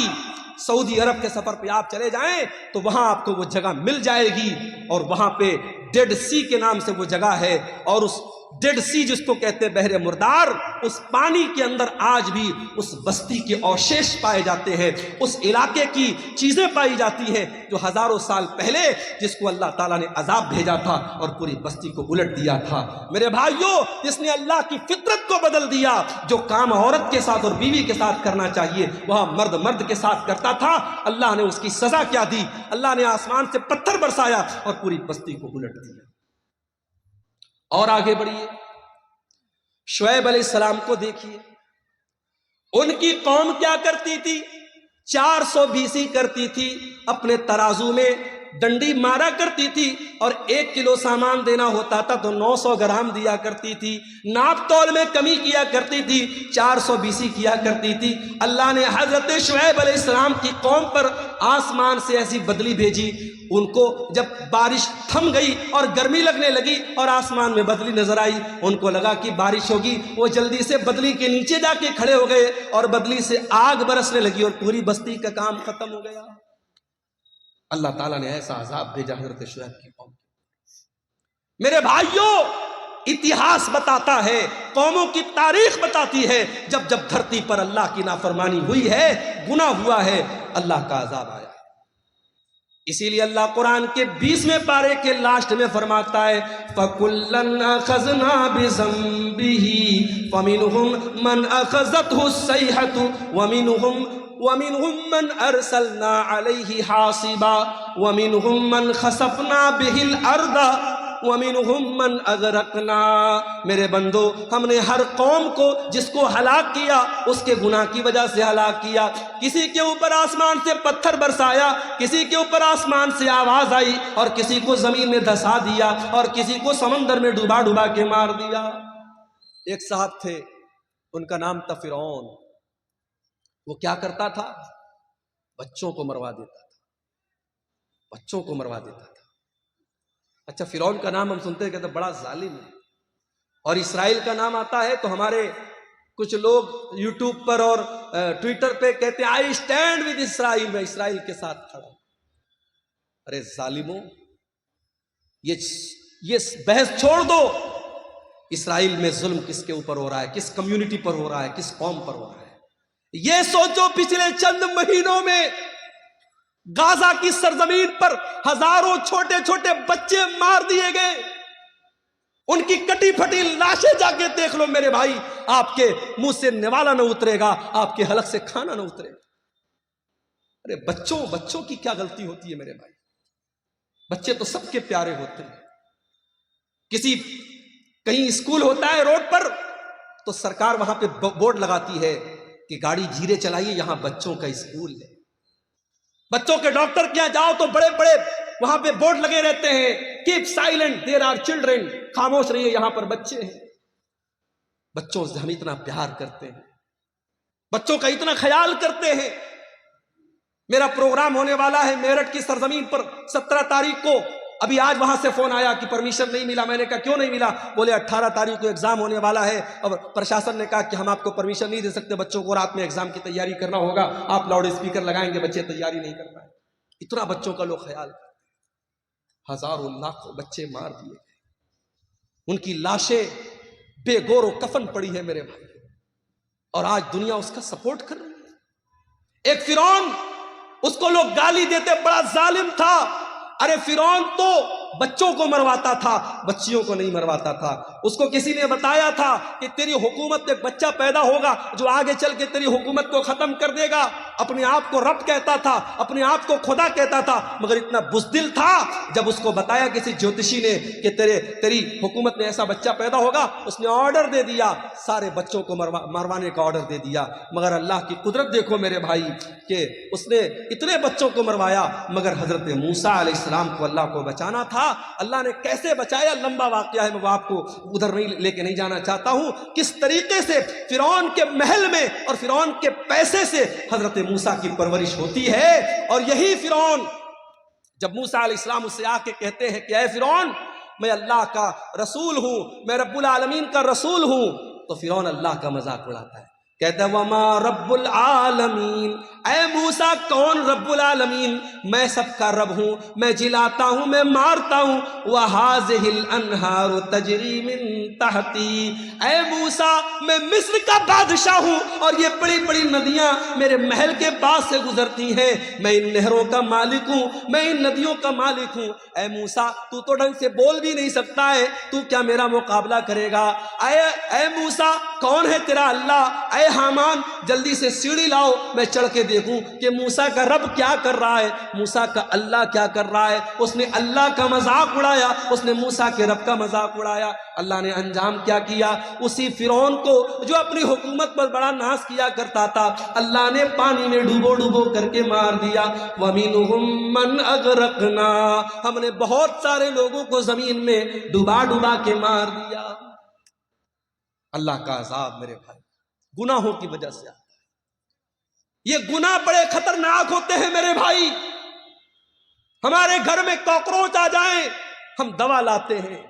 سعودی عرب کے سفر پہ آپ چلے جائیں تو وہاں آپ کو وہ جگہ مل جائے گی، اور وہاں پہ ڈیڈ سی کے نام سے وہ جگہ ہے، اور اس ڈیڈ سی جس کو کہتے بحر مردار، اس پانی کے اندر آج بھی اس بستی کے اوشیش پائے جاتے ہیں، اس علاقے کی چیزیں پائی جاتی ہیں جو ہزاروں سال پہلے جس کو اللہ تعالیٰ نے عذاب بھیجا تھا اور پوری بستی کو الٹ دیا تھا۔ میرے بھائیوں، جس نے اللہ کی فطرت کو بدل دیا، جو کام عورت کے ساتھ اور بیوی کے ساتھ کرنا چاہیے وہاں مرد کے ساتھ کرتا تھا، اللہ نے اس کی سزا کیا دی؟ اللہ نے آسمان سے پتھر برسایا اور پوری بستی کو الٹ دیا۔ اور آگے بڑھیے، شعیب علیہ السلام کو دیکھیے، ان کی قوم کیا کرتی تھی؟ 400 بیسی کرتی تھی، اپنے ترازو میں ڈنڈی مارا کرتی تھی، اور 1 کلو سامان دینا ہوتا تھا تو 900 گرام دیا کرتی تھی، ناپ تول میں کمی کیا کرتی تھی، 400 بیسی کیا کرتی تھی۔ اللہ نے حضرت شعیب علیہ السلام کی قوم پر آسمان سے ایسی بدلی بھیجی، ان کو جب بارش تھم گئی اور گرمی لگنے لگی اور آسمان میں بدلی نظر آئی، ان کو لگا کہ بارش ہوگی، وہ جلدی سے بدلی کے نیچے جا کے کھڑے ہو گئے اور بدلی سے آگ برسنے لگی اور پوری بستی کا کام ختم ہو گیا۔ اللہ تعالیٰ نے ایسا عذاب بھیجا حضرت شعیب کی قوم۔ میرے بھائیوں، اتہاس بتاتا ہے، قوموں کی تاریخ بتاتی ہے، جب دھرتی پر اللہ کی نافرمانی ہوئی ہے، گناہ ہوا ہے، اللہ کا عذاب آیا ہے۔ اسی لیے اللہ قرآن کے 20ویں پارے کے لاسٹ میں فرماتا ہے فَكُلًّا أَخَذْنَا بِذَنبِهِ فَمِنْهُمْ مَنْ أَخَذَتْهُ الصَّيْحَةُ وَمِنْهُمْ مَنْ أَرْسَلْنَا عَلَيْهِ حَاصِبًا وَمِنْهُمْ مَنْ خَسَفْنَا بِهِ الْأَرْضَ وَمِنْهُمْ مَنْ أَغْرَقْنَا۔ میرے بندو، ہم نے ہر قوم کو جس کو ہلاک کیا اس کے گناہ کی وجہ سے ہلاک کیا۔ کسی کے اوپر آسمان سے پتھر برسایا، کسی کے اوپر آسمان سے آواز آئی، اور کسی کو زمین میں دھسا دیا، اور کسی کو سمندر میں ڈوبا کے مار دیا۔ ایک صاحب تھے، ان کا نام تھا فرعون۔ وہ کیا کرتا تھا؟ بچوں کو مروا دیتا تھا، بچوں کو مروا دیتا تھا۔ اچھا، فرعون کا نام ہم سنتے ہیں کہتے بڑا ظالم ہے، اور اسرائیل کا نام آتا ہے تو ہمارے کچھ لوگ یوٹیوب پر اور ٹویٹر پہ کہتے ہیں آئی اسٹینڈ ود اسرائیل، میں اسرائیل کے ساتھ کھڑا ہوں۔ ارے ظالموں، یہ بحث چھوڑ دو، اسرائیل میں ظلم کس کے اوپر ہو رہا ہے، کس کمیونٹی پر ہو رہا ہے، کس قوم پر ہو رہا ہے؟ یہ سوچو، پچھلے چند مہینوں میں غازہ کی سرزمین پر ہزاروں چھوٹے چھوٹے بچے مار دیے گئے، ان کی کٹی پھٹی لاشیں جا کے دیکھ لو میرے بھائی، آپ کے منہ سے نوالا نہ اترے گا، آپ کے حلق سے کھانا نہ اترے گا۔ ارے بچوں کی کیا غلطی ہوتی ہے میرے بھائی؟ بچے تو سب کے پیارے ہوتے ہیں۔ کہیں اسکول ہوتا ہے روڈ پر تو سرکار وہاں پہ بورڈ لگاتی ہے کہ گاڑی دھیرے چلائیے، یہاں بچوں کا اسکول ہے۔ بچوں کے ڈاکٹر کیا جاؤ تو بڑے بڑے وہاں پہ بورڈ لگے رہتے ہیں، keep silent there are children, خاموش رہیے یہاں پر بچے ہیں۔ بچوں سے ہم اتنا پیار کرتے ہیں، بچوں کا اتنا خیال کرتے ہیں۔ میرا پروگرام ہونے والا ہے میرٹھ کی سرزمین پر 17 تاریخ کو، ابھی آج وہاں سے فون آیا کہ پرمیشن نہیں ملا۔ میں نے کہا کیوں نہیں ملا؟ بولے 18 تاریخ کو ایگزام ہونے والا ہے، اور پرشاسن نے کہا کہ ہم آپ کو پرمیشن نہیں دے سکتے، بچوں کو رات میں ایگزام کی تیاری کرنا ہوگا، آپ لاؤڈ اسپیکر لگائیں گے، بچے تیاری نہیں کر پائے۔ اتنا بچوں کا لوگ خیال کرتے ہیں۔ ہزاروں لاکھوں بچے مار دیے گئے، ان کی لاشیں بے گور و کفن پڑی ہے میرے بھائی، اور آج دنیا اس کا سپورٹ کر رہی ہے۔ ایک فرعون، اس کو لوگ گالی دیتے بڑا ظالم تھا۔ ارے فرعون تو بچوں کو مرواتا تھا، بچیوں کو نہیں مرواتا تھا۔ اس کو کسی نے بتایا تھا کہ تیری حکومت میں ایک بچہ پیدا ہوگا جو آگے چل کے تیری حکومت کو ختم کر دے گا۔ اپنے آپ کو رب کہتا تھا، اپنے آپ کو خدا کہتا تھا، مگر اتنا بزدل تھا، جب اس کو بتایا کسی جوتشی نے کہ تیری حکومت میں ایسا بچہ پیدا ہوگا، اس نے آرڈر دے دیا، سارے بچوں کو مروانے کا آرڈر دے دیا۔ مگر اللہ کی قدرت دیکھو میرے بھائی کہ اس نے اتنے بچوں کو مروایا، مگر حضرت موسیٰ علیہ السلام کو اللہ کو بچانا تھا۔ اللہ نے کیسے بچایا، لمبا واقعہ ہے، میں وہ آپ کو ادھر نہیں لے کے نہیں جانا چاہتا ہوں۔ کس طریقے سے فرعون کے محل میں اور فرعون کے پیسے سے حضرت موسیٰ کی پرورش ہوتی ہے۔ اور یہی فرعون جب موسیٰ علیہ السلام اس سے آ کے کہتے ہیں کہ اے فرعون، میں اللہ کا رسول ہوں، میں رب العالمین کا رسول ہوں، تو فرعون اللہ کا مذاق اڑاتا ہے، کہتا ہے وما رب العالمین، اے موسیٰ کون رب العالمین؟ میں سب کا رب ہوں، میں جلاتا ہوں، میں مارتا ہوں۔ وَهَٰذِهِ الْأَنْهَارُ تَجْرِي مِن تَحْتِي، اے موسیٰ میں مصر کا بادشاہ ہوں اور یہ بڑی بڑی ندیاں میرے محل کے پاس سے گزرتی ہیں، میں ان نہروں کا مالک ہوں، میں ان ندیوں کا مالک ہوں۔ اے موسیٰ تو ڈھنگ سے بول بھی نہیں سکتا ہے، تو کیا میرا مقابلہ کرے گا؟ اے موسیٰ کون ہے تیرا اللہ؟ اے حامان جلدی سے سیڑھی لاؤ، میں چڑھ کے دیکھوں کہ موسیٰ کا رب کیا کر رہا ہے، موسیٰ کا اللہ کیا کر رہا ہے۔ اس نے اللہ کا مذاق اڑایا، اس نے موسیٰ کے رب کا مذاق اڑایا۔ اللہ نے انجام کیا کیا؟ اسی فرعون کو جو اپنی حکومت پر بڑا ناز کیا کرتا تھا، اللہ نے پانی میں ڈوبو ڈوبو کر کے مار دیا۔ وَمِنْهُمْ مَنْ أَغْرَقْنَا، ہم نے بہت سارے لوگوں کو زمین میں ڈوبا ڈوبا کے مار دیا۔ اللہ کا عذاب میرے بھائی گناہوں کی وجہ سے آتا ہے۔ یہ گناہ بڑے خطرناک ہوتے ہیں میرے بھائی۔ ہمارے گھر میں کاکروچ آ جائیں ہم دوا لاتے ہیں،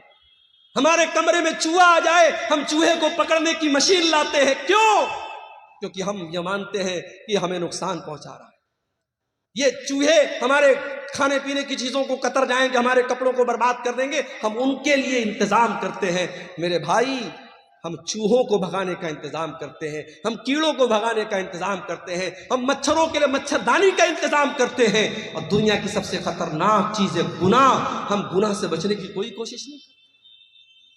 ہمارے کمرے میں چوہا آ جائے ہم چوہے کو پکڑنے کی مشین لاتے ہیں۔ کیوں؟ کیونکہ ہم یہ مانتے ہیں کہ ہمیں نقصان پہنچا رہا ہے۔ یہ چوہے ہمارے کھانے پینے کی چیزوں کو قطر جائیں گے، ہمارے کپڑوں کو برباد کر دیں گے، ہم ان کے لیے انتظام کرتے ہیں۔ میرے بھائی ہم چوہوں کو بھگانے کا انتظام کرتے ہیں، ہم کیڑوں کو بھگانے کا انتظام کرتے ہیں، ہم مچھروں کے لیے مچھردانی کا انتظام کرتے ہیں۔ اور دنیا کی سب سے خطرناک چیز ہے گناہ۔ ہم گناہ سے بچنے کی کوئی کوشش نہیں کرتے۔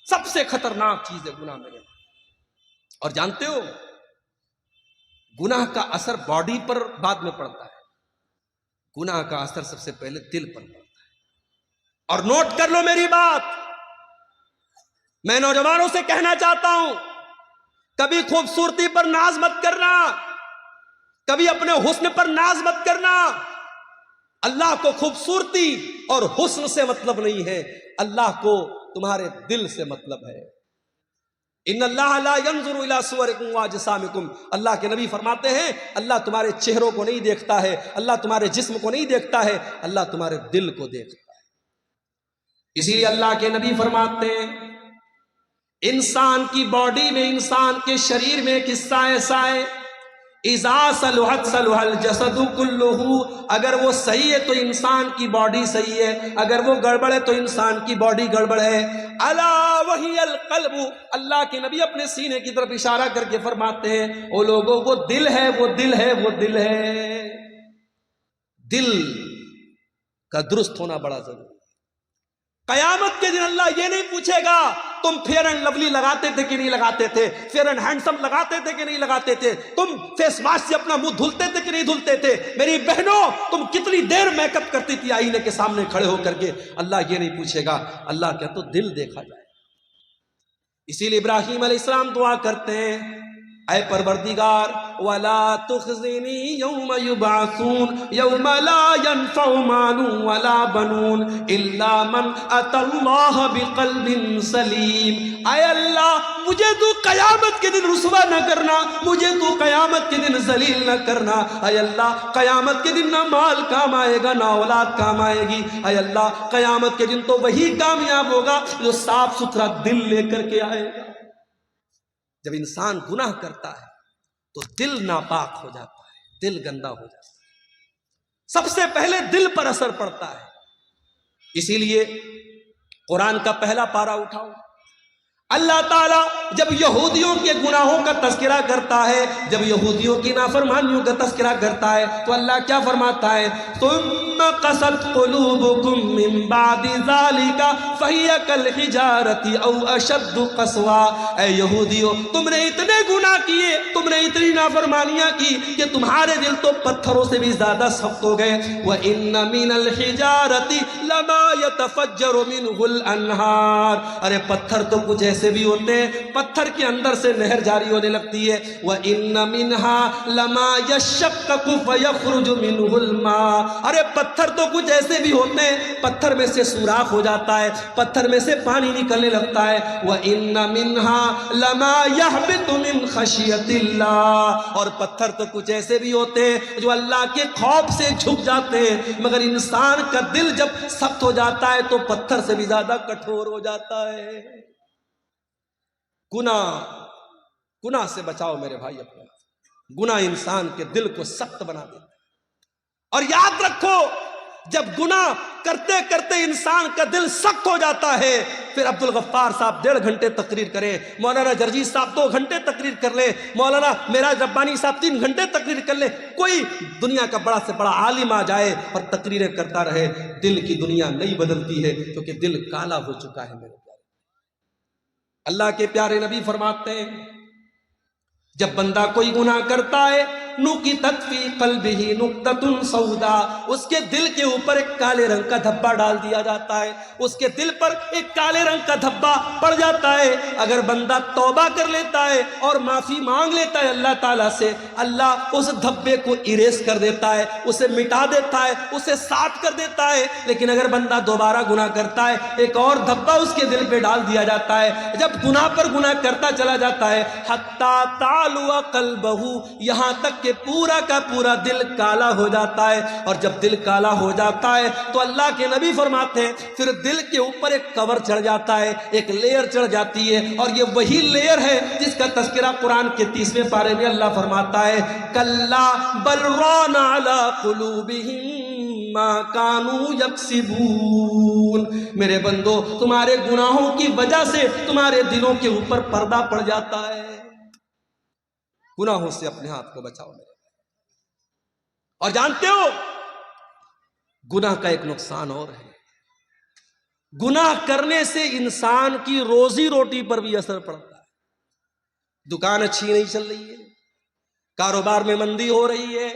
سب سے خطرناک چیز ہے گناہ میرے بھائی۔ اور جانتے ہو گناہ کا اثر باڈی پر بعد میں پڑتا ہے، گناہ کا اثر سب سے پہلے دل پر پڑتا ہے۔ اور نوٹ کر لو میری بات، میں نوجوانوں سے کہنا چاہتا ہوں کبھی خوبصورتی پر ناز مت کرنا، کبھی اپنے حسن پر ناز مت کرنا۔ اللہ کو خوبصورتی اور حسن سے مطلب نہیں ہے، اللہ کو تمہارے دل سے مطلب ہے۔ ان اللہ لا ينظر الى صورکم واجسامکم، اللہ کے نبی فرماتے ہیں اللہ تمہارے چہروں کو نہیں دیکھتا ہے، اللہ تمہارے جسم کو نہیں دیکھتا ہے، اللہ تمہارے دل کو دیکھتا ہے۔ اسی لیے اللہ کے نبی فرماتے ہیں انسان کی باڈی میں، انسان کے شریر میں ایک حصہ ایسا ہے اذا صلحت صلح الجسد کلہ، اگر وہ صحیح ہے تو انسان کی باڈی صحیح ہے، اگر وہ گڑبڑ ہے تو انسان کی باڈی گڑبڑ ہے۔ الا وہی القلب، اللہ کے نبی اپنے سینے کی طرف اشارہ کر کے فرماتے ہیں او لوگوں وہ دل ہے، وہ دل ہے، وہ دل ہے۔ دل کا درست ہونا بڑا ضروری ہے۔ قیامت کے دن اللہ یہ نہیں پوچھے گا تم فیئر اینڈ لولی لگاتے تھے کہ نہیں لگاتے تھے، فیئر اینڈ ہینڈسم لگاتے تھے کہ نہیں لگاتے تھے، تم فیس واش سے اپنا منہ دھلتے تھے کہ نہیں دھلتے تھے، میری بہنوں تم کتنی دیر میک اپ کرتی تھی آئینے کے سامنے کھڑے ہو کر کے، اللہ یہ نہیں پوچھے گا، اللہ کیا تو دل دیکھا جائے۔ اسی لیے ابراہیم علیہ السلام دعا کرتے ہیں اے پروردگار وَلَا تُخْزِنِي يَوْمَ يُبْعَثُونَ يَوْمَ لَا يَنْفَعُ مَالٌ وَلَا بَنُونَ إِلَّا مَنْ أَتَى اللَّهَ بِقَلْبٍ سَلِيمٍ، اے اللہ مجھے تو قیامت کے دن رسوا نہ کرنا، مجھے تو قیامت کے دن ذلیل نہ کرنا۔ اے اللہ قیامت کے دن نہ مال کام آئے گا نہ اولاد کام آئے گی، اے اللہ قیامت کے دن تو وہی کامیاب ہوگا جو صاف ستھرا دل لے کر کے آئے گا۔ جب انسان گناہ کرتا ہے تو دل ناپاک ہو جاتا ہے، دل گندا ہو جاتا ہے، سب سے پہلے دل پر اثر پڑتا ہے۔ اسی لیے قرآن کا پہلا پارہ اٹھاؤ، اللہ تعالیٰ جب یہودیوں کے گناہوں کا تذکرہ کرتا ہے، جب یہودیوں کی نافرمانیوں کا تذکرہ کرتا ہے، تو اللہ کیا فرماتا ہے؟ ثم قست قلوبکم من بعد ذالک فہی کالحجارۃ او اشد قسوا۔ اے یہودیوں، تم نے اتنے گناہ کیے، تم نے اتنی نافرمانیاں کی کہ تمہارے دل تو پتھروں سے بھی زیادہ سخت ہو گئے۔ وَإِنَّ مِنَ الْحِجَارَةِ لَمَا يَتَفَجَّرُ مِنْهُ الْأَنْهَارُ، ارے پتھر تو کچھ ایسے بھی ہوتے ہیں پتھر کے اندر سے نہر جاری ہونے لگتی ہے۔ وَإِنَّ مِنْهَا لَمَا يَشَّقَّقُ فَيَخْرُجُ مِنْهُ الْمَاءُ، ارے پتھر تو کچھ ایسے بھی ہوتے ہیں پتھر میں سے سوراخ ہو جاتا ہے، پتھر میں سے پانی نکلنے لگتا ہے۔ وَإِنَّ مِنْهَا لَمَا يَهْبِطُ مِنْ خَشْيَةِ اللَّهِ، اور پتھر تو کچھ ایسے بھی ہوتے ہیں جو اللہ کے خوف سے جھک جاتے ہیں، مگر انسان کا دل جب سخت ہو جاتا ہے تو پتھر سے بھی زیادہ کٹھور ہو جاتا ہے۔ گناہ سے بچاؤ میرے بھائی اپنے، گناہ انسان کے دل کو سخت بنا دیتا ہے۔ اور یاد رکھو، جب گناہ کرتے کرتے انسان کا دل سخت ہو جاتا ہے، پھر عبدالغفار صاحب 1.5 گھنٹے تقریر کریں، مولانا جرجی صاحب 2 گھنٹے تقریر کر لیں، مولانا معراج ربانی صاحب 3 گھنٹے تقریر کر لیں، کوئی دنیا کا بڑا سے بڑا عالم آ جائے اور تقریریں کرتا رہے، دل کی دنیا نہیں بدلتی ہے، کیونکہ دل کالا ہو چکا ہے میرے پیارے۔ اللہ کے پیارے نبی فرماتے ہیں، جب بندہ کوئی گناہ کرتا ہے، نُقِطَتْ فِي قَلْبِهِ نُقْطَةٌ سَوْدَاء، اس کے دل کے اوپر ایک کالے رنگ کا دھبا ڈال دیا جاتا ہے، اس کے دل پر ایک کالے رنگ کا دھبا پڑ جاتا ہے۔ اگر بندہ توبہ کر لیتا ہے اور معافی مانگ لیتا ہے اللہ تعالیٰ سے، اللہ اس دھبے کو اریز کر دیتا ہے، اسے مٹا دیتا ہے، اسے صاف کر دیتا ہے۔ لیکن اگر بندہ دوبارہ گناہ کرتا ہے، ایک اور دھبا اس کے دل پہ ڈال دیا جاتا ہے، جب گناہ پر گناہ کرتا چلا جاتا ہے، حتیٰ تعلو قلبہ، یہاں تک کہ پورا کا پورا دل کالا ہو جاتا ہے۔ اور جب دل کالا ہو جاتا ہے تو اللہ کے نبی فرماتے ہیں پھر دل کے اوپر ایک کور چڑھ جاتا ہے، ایک لیئر چڑھ جاتی ہے، اور یہ وہی لیئر ہے جس کا تذکرہ قرآن کے 30ویں پارے میں اللہ فرماتا ہے، کلا بل ران علی قلوبہم ما کانوا یکسبون۔ میرے بندو، تمہارے گناہوں کی وجہ سے تمہارے دلوں کے اوپر پردہ پڑ جاتا ہے۔ گناہوں سے اپنے ہاتھ کو بچاؤ میرے۔ اور جانتے ہو، گناہ کا ایک نقصان اور ہے، گناہ کرنے سے انسان کی روزی روٹی پر بھی اثر پڑتا ہے۔ دکان اچھی نہیں چل رہی ہے، کاروبار میں مندی ہو رہی ہے،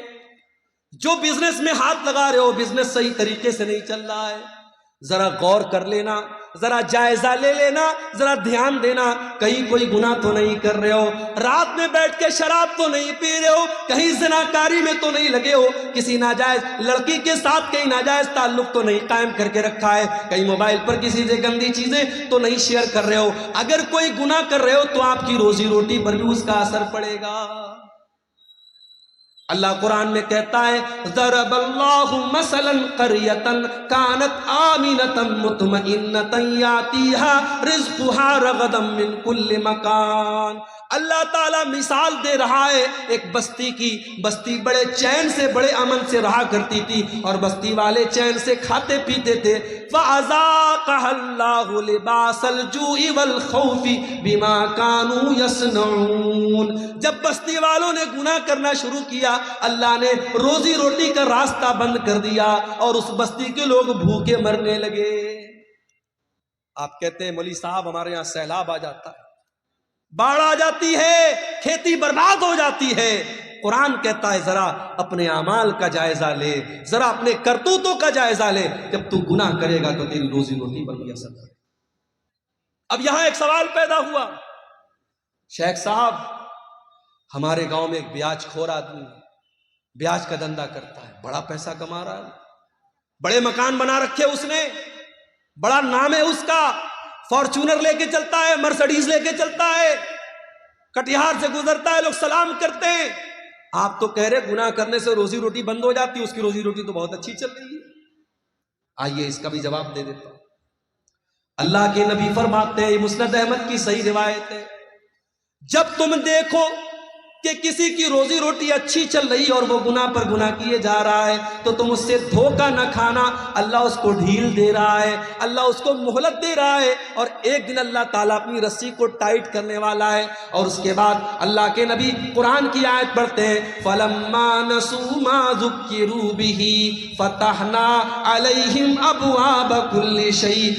جو بزنس میں ہاتھ لگا رہے ہو بزنس صحیح طریقے سے نہیں چل رہا ہے، ذرا غور کر لینا، ذرا جائزہ لے لینا، ذرا دھیان دینا، کہیں کوئی گناہ تو نہیں کر رہے ہو، رات میں بیٹھ کے شراب تو نہیں پی رہے ہو، کہیں زناکاری میں تو نہیں لگے ہو، کسی ناجائز لڑکی کے ساتھ کہیں ناجائز تعلق تو نہیں قائم کر کے رکھا ہے، کہیں موبائل پر کسی سے گندی چیزیں تو نہیں شیئر کر رہے ہو۔ اگر کوئی گناہ کر رہے ہو تو آپ کی روزی روٹی پر بھی اس کا اثر پڑے گا۔ اللہ قرآن میں کہتا ہے، ضرب اللہ مثلا قریۃ کانت آمنۃ مطمئنۃ یاتیہا رزقہا رغدا من کل مکان۔ اللہ تعالیٰ مثال دے رہا ہے ایک بستی کی، بستی بڑے چین سے بڑے امن سے رہا کرتی تھی، اور بستی والے چین سے کھاتے پیتے تھے۔ فَأَذَاقَهَا اللَّهُ لِبَاسَ الْجُوعِ وَالْخَوْفِ بِمَا كَانُوا يَصْنَعُونَ۔ جب بستی والوں نے گناہ کرنا شروع کیا، اللہ نے روزی روٹی کا راستہ بند کر دیا، اور اس بستی کے لوگ بھوکے مرنے لگے۔ آپ کہتے ہیں مولوی صاحب ہمارے یہاں سیلاب آ جاتا ہے، باڑھ آ جاتی ہے، کھیتی برباد ہو جاتی ہے۔ قرآن کہتا ہے ذرا اپنے اعمال کا جائزہ لے، ذرا اپنے کرتوتوں کا جائزہ لے، جب تو گناہ کرے گا تو تیری روزی روٹی پر بھی اثر کرے۔ اب یہاں ایک سوال پیدا ہوا، شیخ صاحب ہمارے گاؤں میں ایک بیاج خور آدمی ہے، بیاج کا دھندا کرتا ہے، بڑا پیسہ کما رہا ہے، بڑے مکان بنا رکھے اس نے، بڑا نام ہے اس کا، فارچونر لے کے چلتا ہے، مرسڈیز لے کے چلتا ہے، کٹیہار سے گزرتا ہے لوگ سلام کرتے ہیں۔ آپ تو کہہ رہے گناہ کرنے سے روزی روٹی بند ہو جاتی، اس کی روزی روٹی تو بہت اچھی چل رہی ہے۔ آئیے اس کا بھی جواب دے دیتا ہوں۔ اللہ کے نبی فرماتے ہیں، مسند احمد کی صحیح روایت ہے، جب تم دیکھو کہ کسی کی روزی روٹی اچھی چل رہی ہے اور وہ گناہ پر گناہ کیے جا رہا ہے تو تم اس سے دھوکہ نہ کھانا. اللہ اس کو ڈھیل دے رہا ہے, اللہ اس کو مہلت دے رہا ہے, اور ایک دن اللہ تعالیٰ اپنی رسی کو ٹائٹ کرنے والا ہے. اور اس کے بعد اللہ کے نبی قرآن کی آیت پڑھتے ہیں, فَلَمَّا نَسُوا مَا ذُكِّرُوا بِهِ فَتَحْنَا عَلَيْهِمْ أَبْوَابَ كُلِّ شَيْءٍ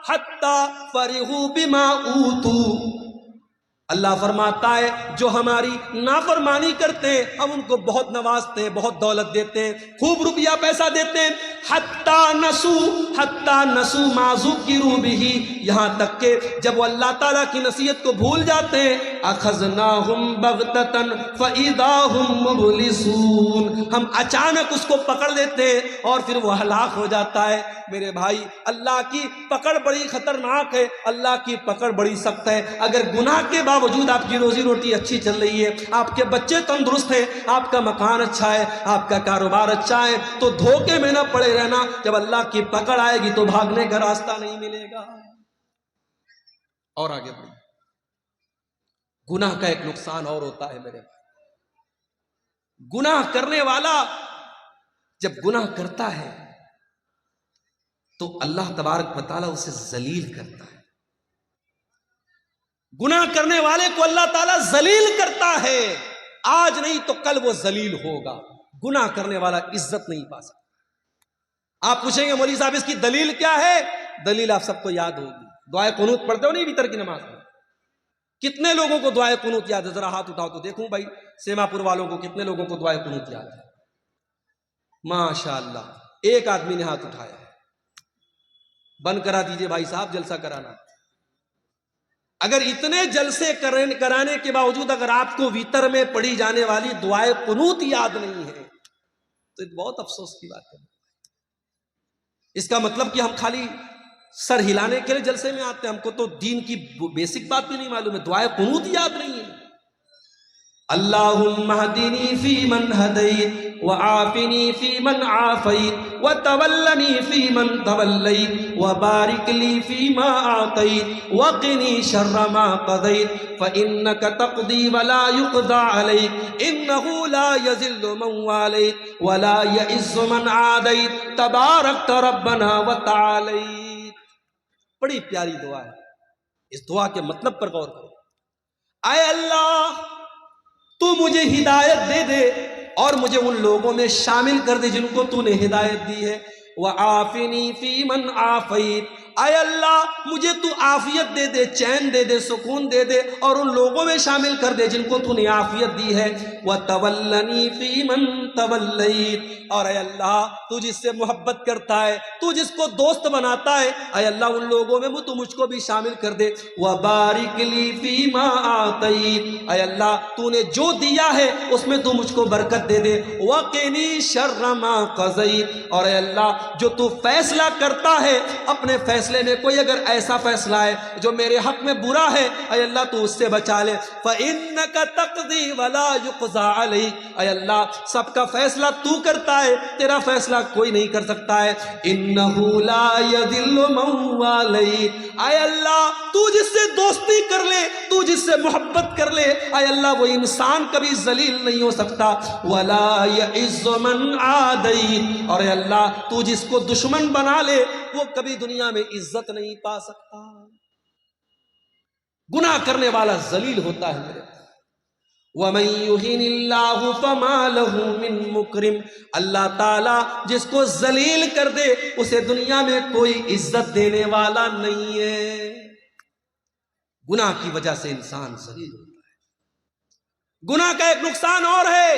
حَتَّى فَرِحُوا بِمَا أُوتُوا. اللہ فرماتا ہے جو ہماری نافرمانی کرتے ہیں ہم ان کو بہت نوازتے ہیں, بہت دولت دیتے ہیں, خوب روپیہ پیسہ دیتے ہیں. حتی نسو ما ذکروا بہ, یہاں تک کہ جب وہ اللہ تعالیٰ کی نصیحت کو بھول جاتے ہیں, اخذناہم بغتۃ فاذا ہم مبلسون, ہم اچانک اس کو پکڑ لیتے ہیں اور پھر وہ ہلاک ہو جاتا ہے. میرے بھائی, اللہ کی پکڑ بڑی خطرناک ہے, اللہ کی پکڑ بڑی سخت ہے. اگر گناہ کے باوجود آپ کی روزی روٹی اچھی چل رہی ہے, آپ کے بچے تندرست ہیں, آپ کا مکان اچھا ہے, آپ کا کاروبار اچھا ہے, تو دھوکے میں نہ پڑے رہنا. جب اللہ کی پکڑ آئے گی تو بھاگنے کا راستہ نہیں ملے گا. اور آگے بڑھیں. گناہ کا ایک نقصان اور ہوتا ہے میرے بھائی. گناہ کرنے والا جب گناہ کرتا ہے تو اللہ تبارک و تعالیٰ اسے ذلیل کرتا ہے. گناہ کرنے والے کو اللہ تعالیٰ ذلیل کرتا ہے. آج نہیں تو کل وہ ذلیل ہوگا. گناہ کرنے والا عزت نہیں پا سکتا. آپ پوچھیں گے مولوی صاحب اس کی دلیل کیا ہے؟ دلیل آپ سب کو یاد ہوگی. دعائے قنوت پڑھتے ہو نہیں وتر کی نماز میں؟ کتنے لوگوں کو دعائے قنوت یاد ہے؟ ذرا ہاتھ اٹھاؤ تو دیکھوں بھائی, سیما پور والوں کو کتنے لوگوں کو دعائے قنوت یاد ہے؟ ماشاء اللہ, ایک آدمی نے ہاتھ اٹھایا. بند کرا دیجئے بھائی صاحب, جلسہ کرانا. اگر اتنے جلسے کرانے کے باوجود اگر آپ کو ویتر میں پڑھی جانے والی دعائے قنوت یاد نہیں ہے تو بہت افسوس کی بات ہے. اس کا مطلب کہ ہم خالی سر ہلانے کے لیے جلسے میں آتے ہیں, ہم کو تو دین کی بیسک بات بھی نہیں معلوم ہے, دعائے قنوت یاد نہیں ہے. اللہم اہدنی فی من ہدیت وعافنی فی من عافیت وتولنی فی من تولیت وبارک لی فی ما اعطیت وقنی شر ما قضیت فإنک تقضی ولا یقضى علیک انہ لا یذل من والیت ولا یعز من عادیت تبارکت ربنا وتعالیت. بڑی پیاری دعا ہے. اس دعا کے مطلب پر غور کرو. اے اللہ, تو مجھے ہدایت دے دے اور مجھے ان لوگوں میں شامل کر دے جن کو تو نے ہدایت دی ہے. وَعَافِنِي فِي مَنْ عَافَيْتَ, اے اللہ مجھے تو عافیت دے دے, چین دے دے, سکون دے دے اور ان لوگوں میں شامل کر دے جن کو تو نے عافیت دی ہے. وَتَوَلَّنِي فِي مَنْ تَوَلَّيْتَ, اور اے اللہ تو جس سے محبت کرتا ہے, تو جس کو دوست بناتا ہے, اے اللہ ان لوگوں میں تو مجھ کو بھی شامل کر دے. وَبَارِكْ لِي فِي مَا آتَيْتَ, اے اللہ تو نے جو دیا ہے اس میں تو مجھ کو برکت دے دے. وَقِنِي شَرَّ مَا قَضَيْتَ, اور اے اللہ جو تو فیصلہ کرتا ہے اپنے فیصلے میں کوئی اگر ایسا فیصلہ ہے جو میرے حق میں برا ہے, اے اللہ تو اس سے بچا لے. فَإِنَّكَ تَقْضِي وَلَا يُقْضَى عَلَيْكَ, اے اللہ سب کا فیصلہ تو کرتا ہے, تیرا فیصلہ کوئی نہیں کر سکتا ہے. إِنَّهُ لَا يَذِلُّ مَن وَالَيْتَ, اے اللہ تو جس سے دوستی کر لے, تو جس سے محبت کر لے, اے اللہ وہ انسان کبھی ذلیل نہیں ہو سکتا. وَلَا يَعِزُّ مَنْ عَادَيْتَ, اور اے اللہ تو جس کو دشمن بنا لے وہ کبھی دنیا میں عزت نہیں پا سکتا. گناہ کرنے والا ذلیل ہوتا ہے میرے. وَمَن يُهِنِ اللَّهُ فَمَا لَهُ مِن مُكْرِمٍ, اللہ تعالیٰ جس کو ذلیل کر دے اسے دنیا میں کوئی عزت دینے والا نہیں ہے. گناہ کی وجہ سے انسان ذلیل ہوتا ہے. گناہ کا ایک نقصان اور ہے,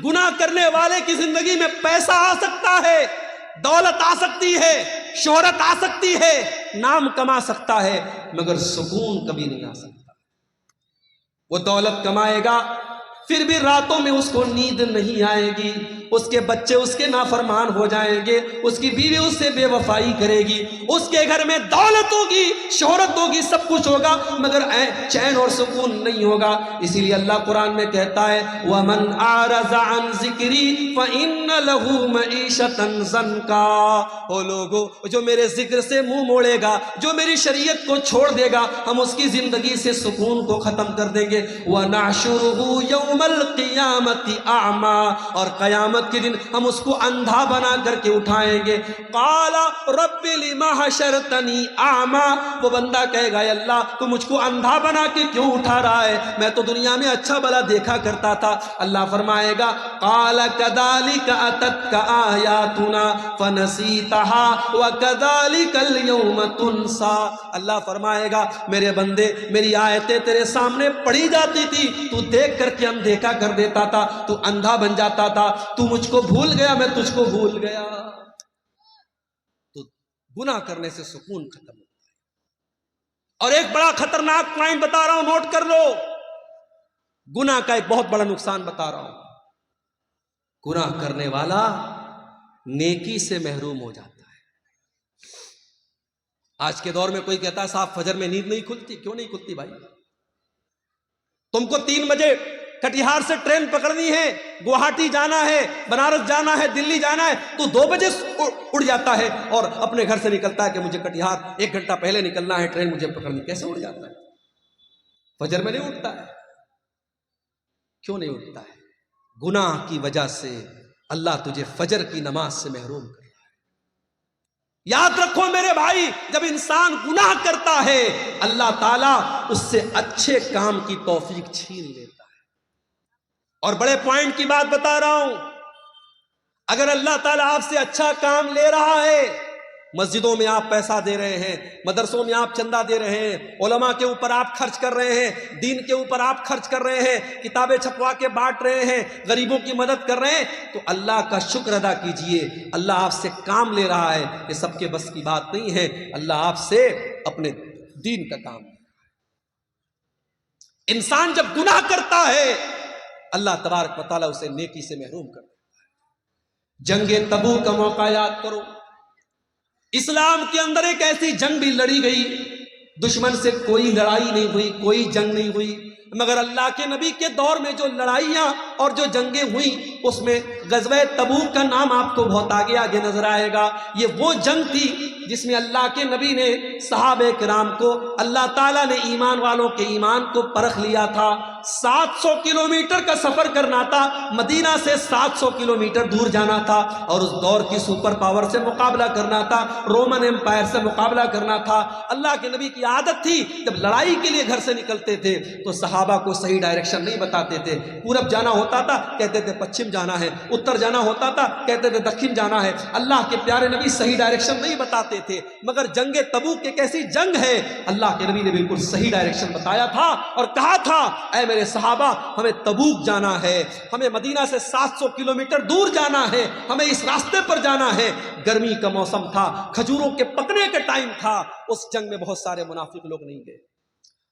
گناہ کرنے والے کی زندگی میں پیسہ آ سکتا ہے, دولت آ سکتی ہے, شہرت آ سکتی ہے, نام کما سکتا ہے, مگر سکون کبھی نہیں آ سکتا. وہ دولت کمائے گا پھر بھی راتوں میں اس کو نیند نہیں آئے گی, اس کے بچے اس کے نافرمان ہو جائیں گے، اس کی بیوی اس سے بے وفائی کرے گی، اس کے گھر میں دولت ہوگی، شہرت ہوگی، سب کچھ ہوگا، مگر چین اور سکون نہیں ہوگا۔ اسی لیے اللہ قرآن میں کہتا ہے وَمَنْ أَعْرَضَ عَنْ ذِكْرِي فَإِنَّ لَهُ مَعِيشَةً ضَنْكًا۔ او لوگو، جو میرے ذکر سے منہ موڑے گا، جو میری شریعت کو چھوڑ دے گا، ہم اس کی زندگی سے سکون کو ختم کر دیں گے۔ وَنَحْشُرُهُ يَوْمَ الْقِيَامَةِ أَعْمَى، اور قیامت کے دن ہم اس کو اندھا بنا کر کے اٹھائیں گے۔ قَالَ رَبِّ لِمَ حَشَرْتَنِي أَعْمَى، وہ بندہ کہے گا اے اللہ تو مجھ کو اندھا بنا کے کیوں اٹھا رہا ہے، میں تو دنیا میں اچھا بھلا دیکھا کرتا تھا۔ اللہ فرمائے گا قَالَ كَذَلِكَ أَتَتْكَ آيَاتُنَا فَنَسِيتَهَا وَكَذَلِكَ الْيَوْمَ تُنْسَى۔ اللہ فرمائے گا میرے بندے، میری آیتیں تیرے سامنے پڑھی جاتی تھی، تو دیکھ کر کے اندیکھا کر دیتا تھا، تو اندھا بن جاتا تھا، تو مجھ کو بھول گیا، میں تجھ کو بھول گیا۔ تو گناہ کرنے سے سکون ختم ہوتا ہے۔ اور ایک بڑا خطرناک پوائنٹ بتا رہا ہوں، نوٹ کر لو، گناہ کا ایک بہت بڑا نقصان بتا رہا ہوں، گناہ کرنے والا نیکی سے محروم ہو جاتا ہے۔ آج کے دور میں کوئی کہتا ہے صاحب فجر میں نیند نہیں کھلتی، کیوں نہیں کھلتی بھائی؟ تم کو 3 بجے کٹیہار سے ٹرین پکڑنی ہے، گوہاٹی جانا ہے، بنارس جانا ہے، دلی جانا ہے، تو 2 بجے اڑ جاتا ہے اور اپنے گھر سے نکلتا ہے کہ مجھے کٹیہار 1 گھنٹہ پہلے نکلنا ہے، ٹرین مجھے پکڑنی۔ کیسے اڑ جاتا ہے؟ فجر میں نہیں اٹھتا ہے۔ کیوں نہیں اٹھتا ہے؟ گناہ کی وجہ سے اللہ تجھے فجر کی نماز سے محروم کر رہا ہے۔ یاد رکھو میرے بھائی، جب انسان گناہ کرتا ہے اللہ تعالیٰ اس سے اچھے کام کی توفیق چھین لیتا ہے۔ اور بڑے پوائنٹ کی بات بتا رہا ہوں، اگر اللہ تعالیٰ آپ سے اچھا کام لے رہا ہے، مسجدوں میں آپ پیسہ دے رہے ہیں، مدرسوں میں آپ چندہ دے رہے ہیں، علماء کے اوپر آپ خرچ کر رہے ہیں، دین کے اوپر آپ خرچ کر رہے ہیں، کتابیں چھپوا کے بانٹ رہے ہیں، غریبوں کی مدد کر رہے ہیں، تو اللہ کا شکر ادا کیجئے۔ اللہ آپ سے کام لے رہا ہے، یہ سب کے بس کی بات نہیں ہے، اللہ آپ سے اپنے دین کا کام۔ انسان جب گناہ کرتا ہے اللہ تبارک و تعالیٰ اسے نیکی سے محروم کر دیتا ہے۔ جنگ تبوک کا موقع یاد کرو، اسلام کے اندر ایک ایسی جنگ بھی لڑی گئی، دشمن سے کوئی لڑائی نہیں ہوئی، کوئی جنگ نہیں ہوئی، مگر اللہ کے نبی کے دور میں جو لڑائیاں اور جو جنگیں ہوئیں اس میں غزوہ تبوک کا نام آپ کو بہت آگے آگے نظر آئے گا۔ یہ وہ جنگ تھی جس میں اللہ کے نبی نے صحابہ کرام کو، اللہ تعالیٰ نے ایمان والوں کے ایمان کو پرکھ لیا تھا۔ 700 کلومیٹر کا سفر کرنا تھا، مدینہ سے 700 کلومیٹر دور جانا تھا، اور اس دور کی سپر پاور سے مقابلہ کرنا تھا، رومن امپائر سے مقابلہ کرنا تھا۔ اللہ کے نبی کی عادت تھی جب لڑائی کے لیے گھر سے نکلتے تھے تو صحابہ کو صحیح ڈائریکشن نہیں بتاتے تھے۔ پورب جانا ہوتا تھا کہتے تھے پچھم جانا ہے، اتر جانا ہوتا تھا کہتے تھے دکھن جانا ہے۔ اللہ کے پیارے نبی صحیح ڈائریکشن نہیں بتاتے تھے، مگر جنگ تبوک ایک ایسی جنگ ہے اللہ کے نبی نے بالکل صحیح ڈائریکشن بتایا تھا اور کہا تھا اے میرے صحابہ ہمیں تبوک جانا ہے، ہمیں مدینہ سے 700 کلومیٹر دور جانا ہے، ہمیں اس راستے پر جانا ہے۔ گرمی کا موسم تھا، کھجوروں کے پکنے کے ٹائم تھا۔ اس جنگ میں بہت سارے منافق لوگ نہیں گئے،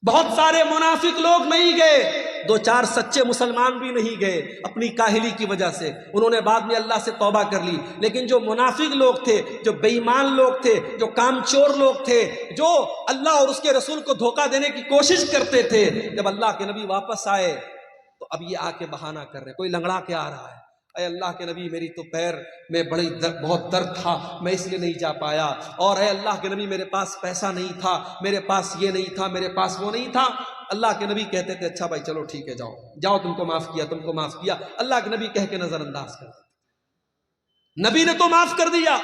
بہت سارے منافق لوگ نہیں گئے، 2-4 سچے مسلمان بھی نہیں گئے اپنی کاہلی کی وجہ سے، انہوں نے بعد میں اللہ سے توبہ کر لی۔ لیکن جو منافق لوگ تھے، جو بے ایمان لوگ تھے، جو کام چور لوگ تھے، جو اللہ اور اس کے رسول کو دھوکہ دینے کی کوشش کرتے تھے، جب اللہ کے نبی واپس آئے تو اب یہ آ کے بہانہ کر رہے، کوئی لنگڑا کے آ رہا ہے، اے اللہ کے نبی میری تو پیر میں بہت درد تھا، میں اس لیے نہیں جا پایا، اور اے اللہ کے نبی میرے پاس پیسہ نہیں تھا، میرے پاس یہ نہیں تھا، میرے پاس وہ نہیں تھا۔ اللہ کے نبی کہتے تھے اچھا بھائی چلو ٹھیک ہے، جاؤ جاؤ، تم کو معاف کیا، تم کو معاف کیا۔ اللہ کے نبی کہہ کے نظر انداز کر دیا، نبی نے تو معاف کر دیا،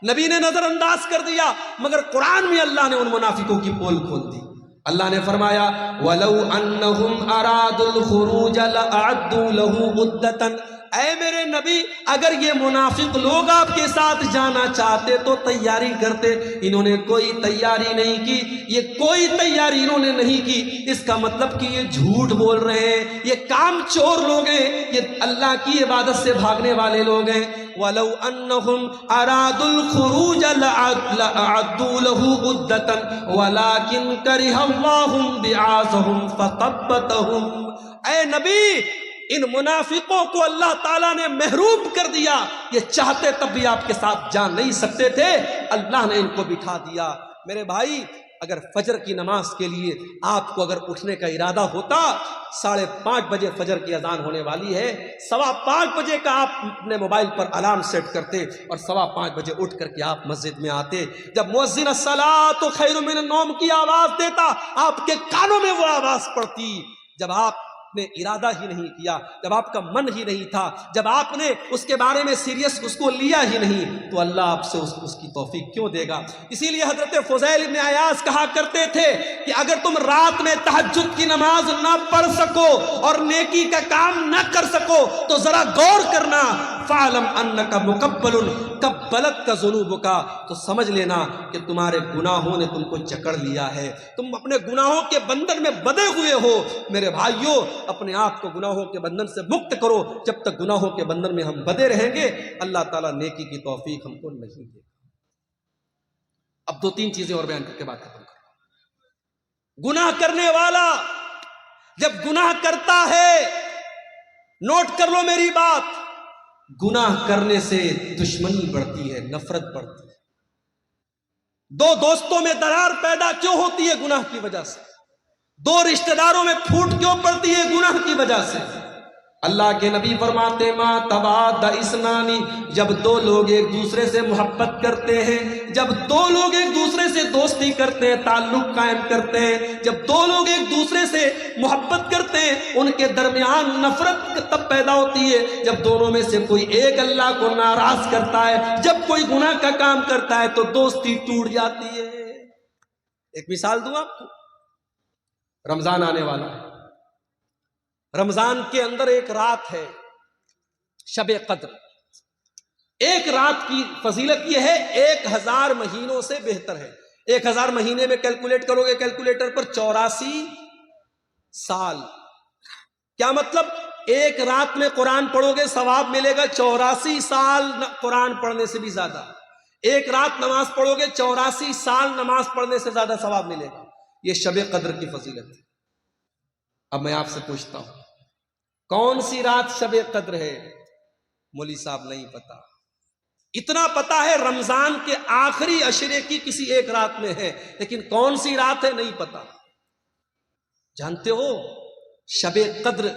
نبی نے نظر انداز کر دیا، مگر قرآن میں اللہ نے ان منافقوں کی پول کھول دی۔ اللہ نے فرمایا وَلَوْ أَنَّهُمْ أَرَادُوا الْخُرُوجَ لَأَعَدُّوا لَهُ عُدَّةً، اے میرے نبی اگر یہ منافق لوگ آپ کے ساتھ جانا چاہتے تو تیاری کرتے، انہوں نے کوئی تیاری نہیں کی، یہ کوئی تیاری انہوں نے نہیں کی، اس کا مطلب کہ یہ جھوٹ بول رہے ہیں، یہ کام چور لوگ ہیں، یہ اللہ کی عبادت سے بھاگنے والے لوگ ہیں۔ وَلَوْ أَنَّهُمْ أَرَادُوا الْخُرُوجَ لَأَعَدُّوا لَهُ عُدَّةً وَلَكِنْ كَرِهَ اللَّهُ بِعَاثَهُمْ فَثَبَّتَهُمْ، اے نبی ان منافقوں کو اللہ تعالیٰ نے محروم کر دیا، یہ چاہتے تب بھی آپ کے ساتھ جا نہیں سکتے تھے، اللہ نے ان کو بٹھا دیا۔ میرے بھائی اگر فجر کی نماز کے لیے آپ کو اگر اٹھنے کا ارادہ ہوتا، 5:30 بجے فجر کی اذان ہونے والی ہے، 5:15 بجے کا آپ اپنے موبائل پر الارم سیٹ کرتے اور 5:15 بجے اٹھ کر کے آپ مسجد میں آتے۔ جب مؤذن الصلاۃ خیر من النوم کی آواز دیتا، آپ کے کانوں میں وہ آواز پڑتی۔ جب آپ نے ارادہ ہی نہیں کیا، جب آپ کا من ہی نہیں تھا، جب آپ نے اس کے بارے میں سیریس اس کو لیا ہی نہیں، تو اللہ آپ سے اس کی توفیق کیوں دے گا؟ اسی لیے حضرت فضیل بن عیاض کہا کرتے تھے کہ اگر تم رات میں تہجد کی نماز نہ پڑھ سکو اور نیکی کا کام نہ کر سکو تو ذرا غور کرنا، فَعْلَمْ أَنَّكَ مُقَبَّلٌ قَبَّلَتْكَ ذُنُوبُكَ، تو سمجھ لینا کہ تمہارے گناہوں نے تم کو جکڑ لیا ہے، تم اپنے گناہوں کے بندھن میں بندھے ہوئے ہو۔ میرے بھائیوں اپنے آپ کو گناہوں کے بندھن سے مکت کرو، جب تک گناہوں کے بندھن میں ہم بندھے رہیں گے اللہ تعالیٰ نیکی کی توفیق ہم کو نہیں دے گا۔ اب 2-3 چیزیں اور بیان کر کے بات ختم کرو۔ گناہ کرنے والا جب گناہ کرتا ہے، نوٹ کر لو میری بات، گناہ کرنے سے دشمنی بڑھتی ہے، نفرت بڑھتی ہے۔ 2 دوستوں میں درار پیدا کیوں ہوتی ہے؟ گناہ کی وجہ سے۔ 2 رشتہ داروں میں پھوٹ کیوں پڑتی ہے؟ گناہ کی وجہ سے۔ اللہ کے نبی فرماتے ما تباد اسنانی، جب 2 لوگ ایک دوسرے سے محبت کرتے ہیں، جب 2 لوگ ایک دوسرے سے دوستی کرتے ہیں، تعلق قائم کرتے ہیں، جب 2 لوگ ایک دوسرے سے محبت کرتے ہیں، ان کے درمیان نفرت تب پیدا ہوتی ہے جب دونوں میں سے کوئی ایک اللہ کو ناراض کرتا ہے، جب کوئی گناہ کا کام کرتا ہے تو دوستی ٹوٹ جاتی ہے۔ ایک مثال دوں آپ کو، رمضان آنے والا ہے، رمضان کے اندر ایک رات ہے شب قدر۔ ایک رات کی فضیلت یہ ہے 1000 مہینوں سے بہتر ہے۔ 1000 مہینے میں کیلکولیٹ کرو گے کیلکولیٹر پر 84 سال۔ کیا مطلب؟ ایک رات میں قرآن پڑھو گے ثواب ملے گا 84 سال قرآن پڑھنے سے بھی زیادہ۔ ایک رات نماز پڑھو گے 84 سال نماز پڑھنے سے زیادہ ثواب ملے گا۔ یہ شب قدر کی فضیلت ہے۔ اب میں آپ سے پوچھتا ہوں کون سی رات شب قدر ہے؟ مولوی صاحب نہیں پتا۔ اتنا پتا ہے رمضان کے آخری عشرے کی کسی ایک رات میں ہے، لیکن کون سی رات ہے نہیں پتا۔ جانتے ہو شب قدر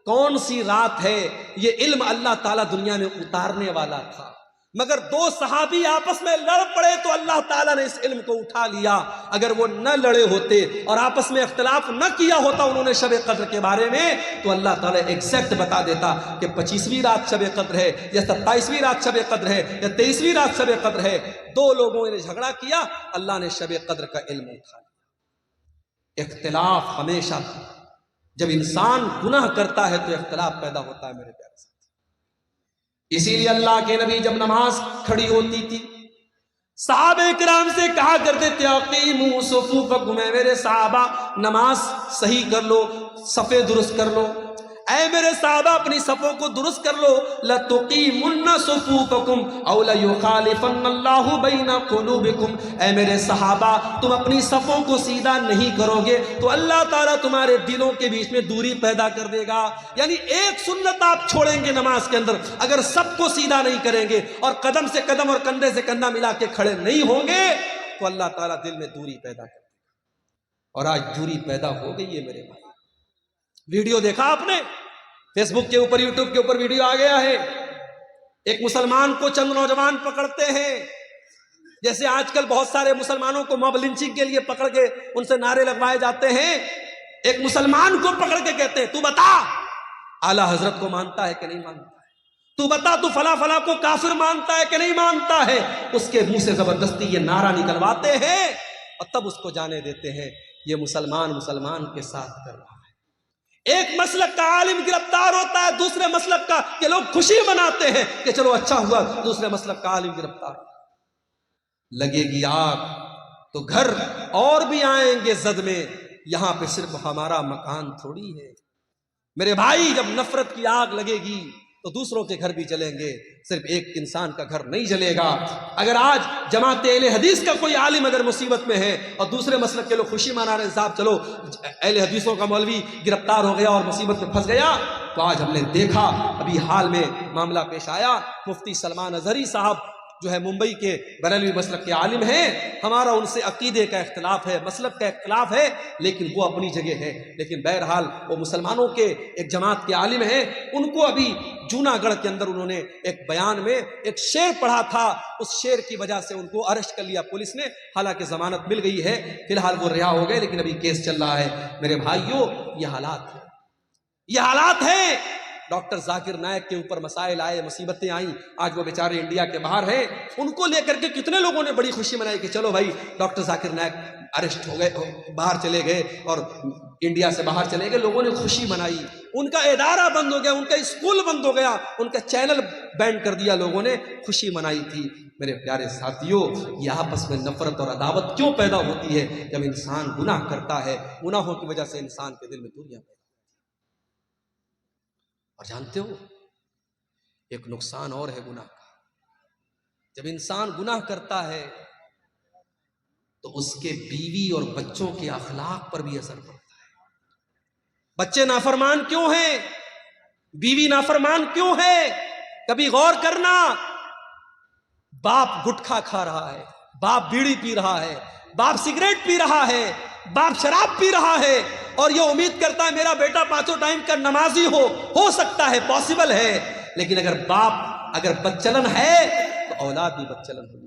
کون سی رات ہے؟ یہ علم اللہ تعالیٰ دنیا میں اتارنے والا تھا، مگر 2 صحابی آپس میں لڑ پڑے تو اللہ تعالیٰ نے اس علم کو اٹھا لیا۔ اگر وہ نہ لڑے ہوتے اور آپس میں اختلاف نہ کیا ہوتا انہوں نے شب قدر کے بارے میں، تو اللہ تعالیٰ ایگزیکٹ بتا دیتا کہ 25ویں رات شب قدر ہے یا 27ویں رات شب قدر ہے یا 23ویں رات شب قدر ہے۔ 2 لوگوں نے جھگڑا کیا، اللہ نے شب قدر کا علم اٹھا لیا۔ اختلاف ہمیشہ، جب انسان گناہ کرتا ہے تو اختلاف پیدا ہوتا ہے میرے پیارے سے۔ اسی لیے اللہ کے نبی جب نماز کھڑی ہوتی تھی صحابہ کرام سے کہا کرتے تھے اقیموا صفوفکم، اے میرے صحابہ نماز صحیح کر لو، صفیں درست کر لو، اے میرے صحابہ اپنی صفوں کو درست کر لو۔ لَتُقِیمُنَّ صُفُوفَکُمْ أَوْ لَيُخَالِفَنَّ اللَّهُ بَيْنَ قُلُوبِکُمْ، اے میرے صحابہ تم اپنی صفوں کو سیدھا نہیں کرو گے تو اللہ تعالیٰ تمہارے دلوں کے بیچ میں دوری پیدا کر دے گا۔ یعنی ایک سنت آپ چھوڑیں گے نماز کے اندر، اگر سب کو سیدھا نہیں کریں گے اور قدم سے قدم اور کندھے سے کندھا ملا کے کھڑے نہیں ہوں گے تو اللہ تعالیٰ دل میں دوری پیدا کر دے گا۔ اور آج دوری پیدا ہو گئی ہے میرے بھائی۔ ویڈیو دیکھا آپ نے فیس بک کے اوپر، یوٹیوب کے اوپر ویڈیو آ گیا ہے، ایک مسلمان کو چند نوجوان پکڑتے ہیں، جیسے آج کل بہت سارے مسلمانوں کو موب لنچنگ کے لیے پکڑ کے ان سے نعرے لگوائے جاتے ہیں۔ ایک مسلمان کو پکڑ کے کہتے ہیں تو بتا اعلیٰ حضرت کو مانتا ہے کہ نہیں مانتا ہے، تو بتا تو فلاں فلاں کو کافر مانتا ہے کہ نہیں مانتا ہے۔ اس کے منہ سے زبردستی یہ نعرہ نکلواتے ہیں اور تب اس کو جانے دیتے ہیں یہ مسلمان کے ساتھ کر رہا ہے۔ ایک مسلک کا عالم گرفتار ہوتا ہے، دوسرے مسلک کا کہ لوگ خوشی مناتے ہیں کہ چلو اچھا ہوا دوسرے مسلک کا عالم گرفتار۔ لگے گی آگ تو گھر اور بھی آئیں گے زد میں، یہاں پہ صرف ہمارا مکان تھوڑی ہے۔ میرے بھائی جب نفرت کی آگ لگے گی تو دوسروں کے گھر بھی جلیں گے، صرف ایک انسان کا گھر نہیں جلے گا۔ اگر آج جماعت اہل حدیث کا کوئی عالم اگر مصیبت میں ہے اور دوسرے مسلک کے لوگ خوشی منا رہے ہیں صاحب چلو اہل حدیثوں کا مولوی گرفتار ہو گیا اور مصیبت میں پھنس گیا، تو آج ہم نے دیکھا، ابھی حال میں معاملہ پیش آیا، مفتی سلمان اظہری صاحب جو ہے ممبئی کے بریلوی مسلک کے عالم ہیں، ہمارا ان سے عقیدے کا اختلاف ہے، مسلک کا اختلاف ہے، لیکن وہ اپنی جگہ ہے، لیکن بہرحال وہ مسلمانوں کے ایک جماعت کے عالم ہیں۔ ان کو ابھی جوناگڑھ کے اندر انہوں نے ایک بیان میں ایک شعر پڑھا تھا، اس شعر کی وجہ سے ان کو اریسٹ کر لیا پولیس نے، حالانکہ ضمانت مل گئی ہے، فی الحال وہ رہا ہو گئے، لیکن ابھی کیس چل رہا ہے۔ میرے بھائیوں، یہ حالات ہیں، یہ حالات ہیں۔ ڈاکٹر ذاکر نائک کے اوپر مسائل آئے، مصیبتیں آئیں، آج وہ بیچارے انڈیا کے باہر ہیں، ان کو لے کر کے کتنے لوگوں نے بڑی خوشی منائی کہ چلو بھائی ڈاکٹر ذاکر نائک اریسٹ ہو گئے، باہر چلے گئے اور انڈیا سے باہر چلے گئے، لوگوں نے خوشی منائی، ان کا ادارہ بند ہو گیا، ان کا اسکول بند ہو گیا، ان کا چینل بینڈ کر دیا، لوگوں نے خوشی منائی تھی۔ میرے پیارے ساتھیوں، یہ آپس میں نفرت اور عداوت کیوں پیدا ہوتی ہے؟ جب انسان گناہ کرتا ہے، گناہوں کی وجہ سے انسان کے دل میں دوریاں پیدا، اور جانتے ہو ایک نقصان اور ہے گناہ کا، جب انسان گناہ کرتا ہے تو اس کے بیوی اور بچوں کے اخلاق پر بھی اثر پڑتا ہے۔ بچے نافرمان کیوں ہیں؟ بیوی نافرمان کیوں ہے؟ کبھی غور کرنا، باپ گٹکھا کھا رہا ہے، باپ بیڑی پی رہا ہے، باپ سگریٹ پی رہا ہے، باپ شراب پی رہا ہے، اور یہ امید کرتا ہے میرا بیٹا پانچوں ٹائم کا نمازی ہو سکتا ہے، پاسبل ہے، لیکن اگر باپ اگر بدچلن ہے تو اولاد بھی بدچلن ہوگی،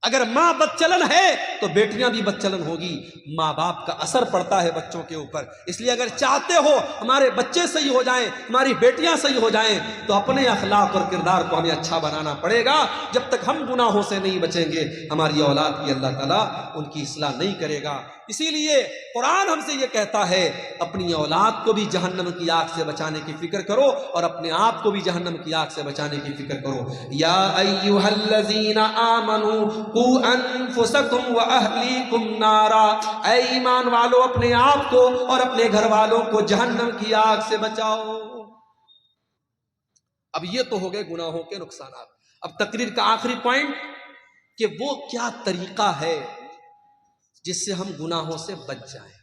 اگر ماں بدچلن ہے تو بیٹیاں بھی بدچلن ہوگی۔ ماں باپ کا اثر پڑتا ہے بچوں کے اوپر، اس لیے اگر چاہتے ہو ہمارے بچے صحیح ہو جائیں، ہماری بیٹیاں صحیح ہو جائیں، تو اپنے اخلاق اور کردار کو ہمیں اچھا بنانا پڑے گا۔ جب تک ہم گناہوں سے نہیں بچیں گے، ہماری اولاد کی اللہ تعالیٰ ان کی اصلاح نہیں کرے گا۔ اسی لیے قرآن ہم سے یہ کہتا ہے اپنی اولاد کو بھی جہنم کی آگ سے بچانے کی فکر کرو، اور اپنے آپ کو بھی جہنم کی آگ سے بچانے کی فکر کرو۔ یا ایھا الذین آمنوا قوا انفسکم واہلیکم نارا، اے ایمان والو اپنے آپ کو اور اپنے گھر والوں کو جہنم کی آگ سے بچاؤ۔ اب یہ تو ہو گئے گناہوں کے نقصانات۔ اب تقریر کا آخری پوائنٹ کہ وہ کیا طریقہ ہے جس سے ہم گناہوں سے بچ جائیں،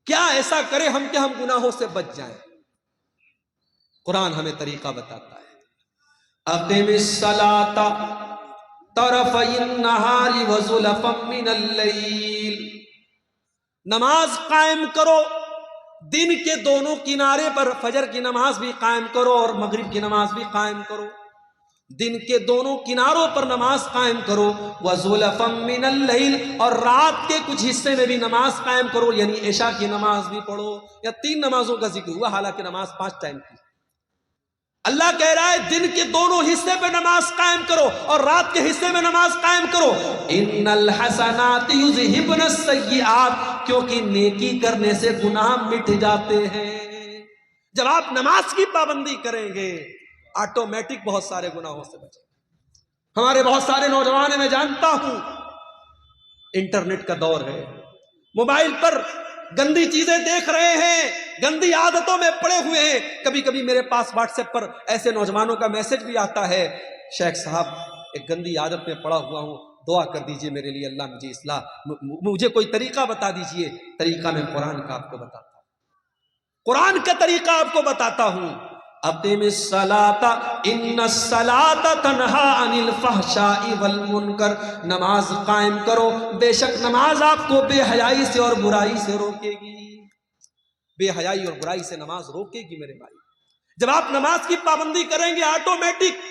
کیا ایسا کرے ہم کہ ہم گناہوں سے بچ جائیں؟ قرآن ہمیں طریقہ بتاتا ہے، اقم الصلاۃ طرفی النہار وزلفا من اللیل، نماز قائم کرو دن کے دونوں کنارے پر، فجر کی نماز بھی قائم کرو اور مغرب کی نماز بھی قائم کرو، دن کے دونوں کناروں پر نماز قائم کرو، وَزُلَفًا مِّنَ اللَّيْلِ، اور رات کے کچھ حصے میں بھی نماز قائم کرو، یعنی عشاء کی نماز بھی پڑھو۔ یا 3 نمازوں کا ذکر ہوا، حالانکہ نماز 5 ٹائم کی۔ اللہ کہہ رہا ہے دن کے دونوں حصے پہ نماز قائم کرو اور رات کے حصے میں نماز قائم کرو۔ إِنَّ الْحَسَنَاتِ يُذْهِبْنَ السَّيِّئَاتِ، کیونکہ نیکی کرنے سے گناہ مٹ جاتے ہیں۔ جب آپ نماز کی پابندی کریں گے آٹومیٹک بہت سارے گناہوں سے بچیں۔ ہمارے بہت سارے نوجوان میں جانتا ہوں، انٹرنیٹ کا دور ہے، موبائل پر گندی چیزیں دیکھ رہے ہیں، گندی عادتوں میں پڑے ہوئے ہیں۔ کبھی کبھی میرے پاس واٹس ایپ پر ایسے نوجوانوں کا میسج بھی آتا ہے، شیخ صاحب ایک گندی عادت میں پڑا ہوا ہوں، دعا کر دیجئے میرے لیے، اللہ مجھے اصلاح، مجھے کوئی طریقہ بتا دیجئے۔ طریقہ میں قرآن کا آپ کو بتاتا ہوں، قرآن کا طریقہ آپ کو بتاتا ہوں۔ اقم الصلاۃ ان الصلاۃ تنہی عن الفحشاء والمنکر، نماز قائم کرو، بے شک نماز آپ کو بے حیائی سے اور برائی سے روکے گی۔ بے حیائی اور برائی سے نماز روکے گی میرے بھائی۔ جب آپ نماز کی پابندی کریں گے آٹومیٹک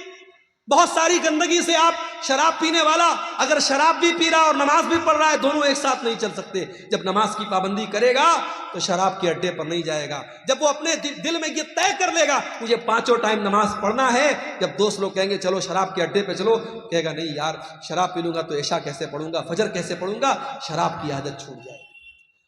بہت ساری گندگی سے، آپ شراب پینے والا اگر شراب بھی پی رہا اور نماز بھی پڑھ رہا ہے، دونوں ایک ساتھ نہیں چل سکتے۔ جب نماز کی پابندی کرے گا تو شراب کے اڈے پر نہیں جائے گا۔ جب وہ اپنے دل میں یہ طے کر لے گا مجھے 5 ٹائم نماز پڑھنا ہے، جب دوست لوگ کہیں گے چلو شراب کے اڈے پہ چلو، کہے گا نہیں یار شراب پی لوں گا تو عشاء کیسے پڑھوں گا، فجر کیسے پڑھوں گا، شراب کی عادت چھوٹ جائے گی۔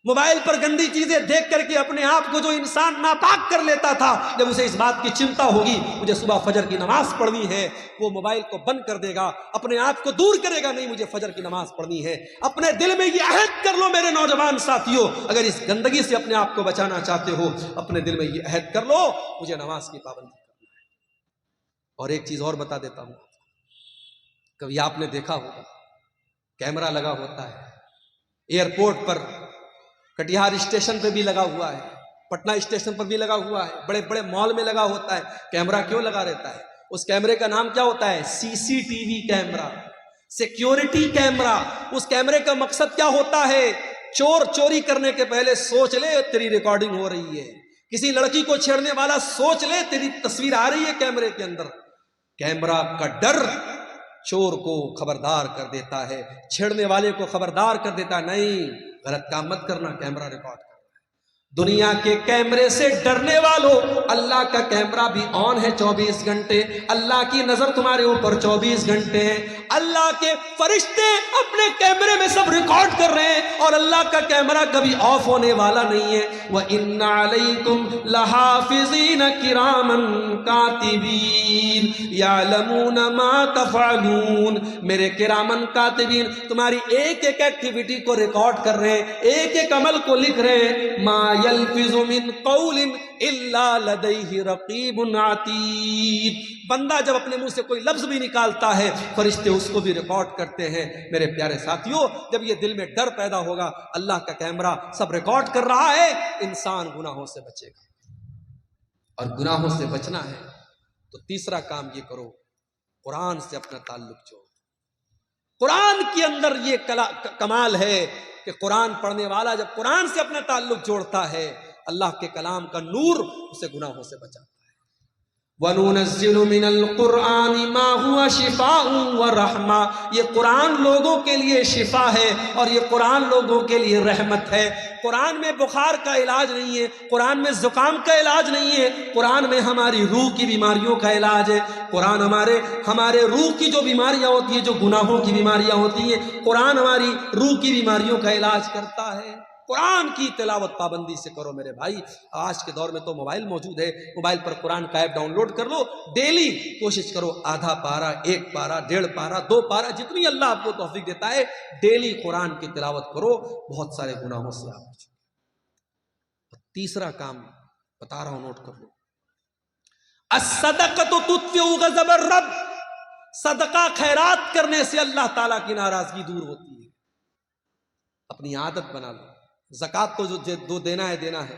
موبائل پر گندی چیزیں دیکھ کر کے اپنے آپ کو جو انسان ناپاک کر لیتا تھا، جب اسے اس بات کی چنتا ہوگی مجھے صبح فجر کی نماز پڑھنی ہے، وہ موبائل کو بند کر دے گا، اپنے آپ کو دور کرے گا، نہیں مجھے فجر کی نماز پڑھنی ہے۔ اپنے دل میں یہ عہد کر لو میرے نوجوان ساتھیوں، اگر اس گندگی سے اپنے آپ کو بچانا چاہتے ہو، اپنے دل میں یہ عہد کر لو مجھے نماز کی پابندی کرنا ہے۔ اور ایک چیز اور بتا دیتا ہوں، کبھی آپ نے دیکھا ہوگا کیمرہ لگا ہوتا ہے ایئرپورٹ پر، کٹیہار اسٹیشن پہ بھی لگا ہوا ہے، پٹنہ اسٹیشن پر بھی لگا ہوا ہے، بڑے بڑے مال میں لگا ہوتا ہے۔ کیمرہ کیوں لگا رہتا ہے؟ اس کیمرے کا نام کیا ہوتا ہے؟ CCTV camera, security camera. اس کیمرے کا مقصد کیا ہوتا ہے؟ چور چوری کرنے کے پہلے سوچ لے تیری ریکارڈنگ ہو رہی ہے، کسی لڑکی کو چھیڑنے والا سوچ لے تیری تصویر آ رہی ہے کیمرے کے اندر۔ کیمرہ کا ڈر چور کو خبردار کر دیتا ہے، چھیڑنے والے کو خبردار کر دیتا ہے، نہیں غلط کام مت کرنا، کیمرہ ریکارڈ کرنا۔ دنیا کے کیمرے سے ڈرنے والوں، اللہ کا کیمرہ بھی آن ہے 24 گھنٹے، اللہ کی نظر تمہارے اوپر 24 گھنٹے ہے، اللہ کے فرشتے اپنے کیمرے میں سب ریکارڈ کر رہے ہیں، اور اللہ کا کیمرہ کبھی آف ہونے والا نہیں ہے۔ وَإِنَّ عَلَيْكُمْ لَحَافِظِينَ كِرَامًا كَاتِبِينَ يَعْلَمُونَ مَا تَفْعَلُونَ، میرے کرامن کاتبین تمہاری ایک ایک ایکٹیویٹی کو ریکارڈ کر رہے ہیں، ایک ایک عمل کو لکھ رہے ہیں۔ ما يلفظ من قول الا لديه رقیب عتید، بندہ جب اپنے منہ سے کوئی لفظ بھی نکالتا ہے فرشتے اس کو بھی ریکارڈ کرتے ہیں۔ میرے پیارے ساتھیوں، جب یہ دل میں ڈر پیدا ہوگا، اللہ کا کیمرہ سب ریکارڈ کر رہا ہے، انسان گناہوں سے بچے گا۔ اور گناہوں سے بچنا ہے تو تیسرا کام یہ کرو، قرآن سے اپنا تعلق جوڑو۔ قرآن کے اندر یہ کمال ہے کہ قرآن پڑھنے والا جب قرآن سے اپنا تعلق جوڑتا ہے، اللہ کے کلام کا نور اسے گناہوں سے بچاتا ہے۔ وَنُنَزِّلُ مِنَ الْقُرْآنِ مَا هُوَ شِفَاءٌ وَرَحْمَةٌ، یہ قرآن لوگوں کے لیے شفا ہے اور یہ قرآن لوگوں کے لیے رحمت ہے۔ قرآن میں بخار کا علاج نہیں ہے، قرآن میں زکام کا علاج نہیں ہے، قرآن میں ہماری روح کی بیماریوں کا علاج ہے۔ قرآن ہمارے روح کی جو بیماریاں ہوتی ہیں، جو گناہوں کی بیماریاں ہوتی ہیں، قرآن ہماری روح کی بیماریوں کا علاج کرتا ہے۔ قرآن کی تلاوت پابندی سے کرو میرے بھائی۔ آج کے دور میں تو موبائل موجود ہے، موبائل پر قرآن کا ایپ ڈاؤن لوڈ کر لو، ڈیلی کوشش کرو آدھا پارہ، 1 پارہ، 1.5 پارہ، 2 پارہ، جتنی اللہ آپ کو توفیق دیتا ہے ڈیلی قرآن کی تلاوت کرو، بہت سارے گناہوں سے آپ بچو۔ تیسرا کام بتا رہا ہوں، نوٹ کر لو، الصدقۃ تطفئ غضب الرب، صدقہ خیرات کرنے سے اللہ تعالیٰ کی ناراضگی دور ہوتی ہے۔ اپنی عادت بنا لو، زکوٰۃ تو جو دینا ہے دینا ہے۔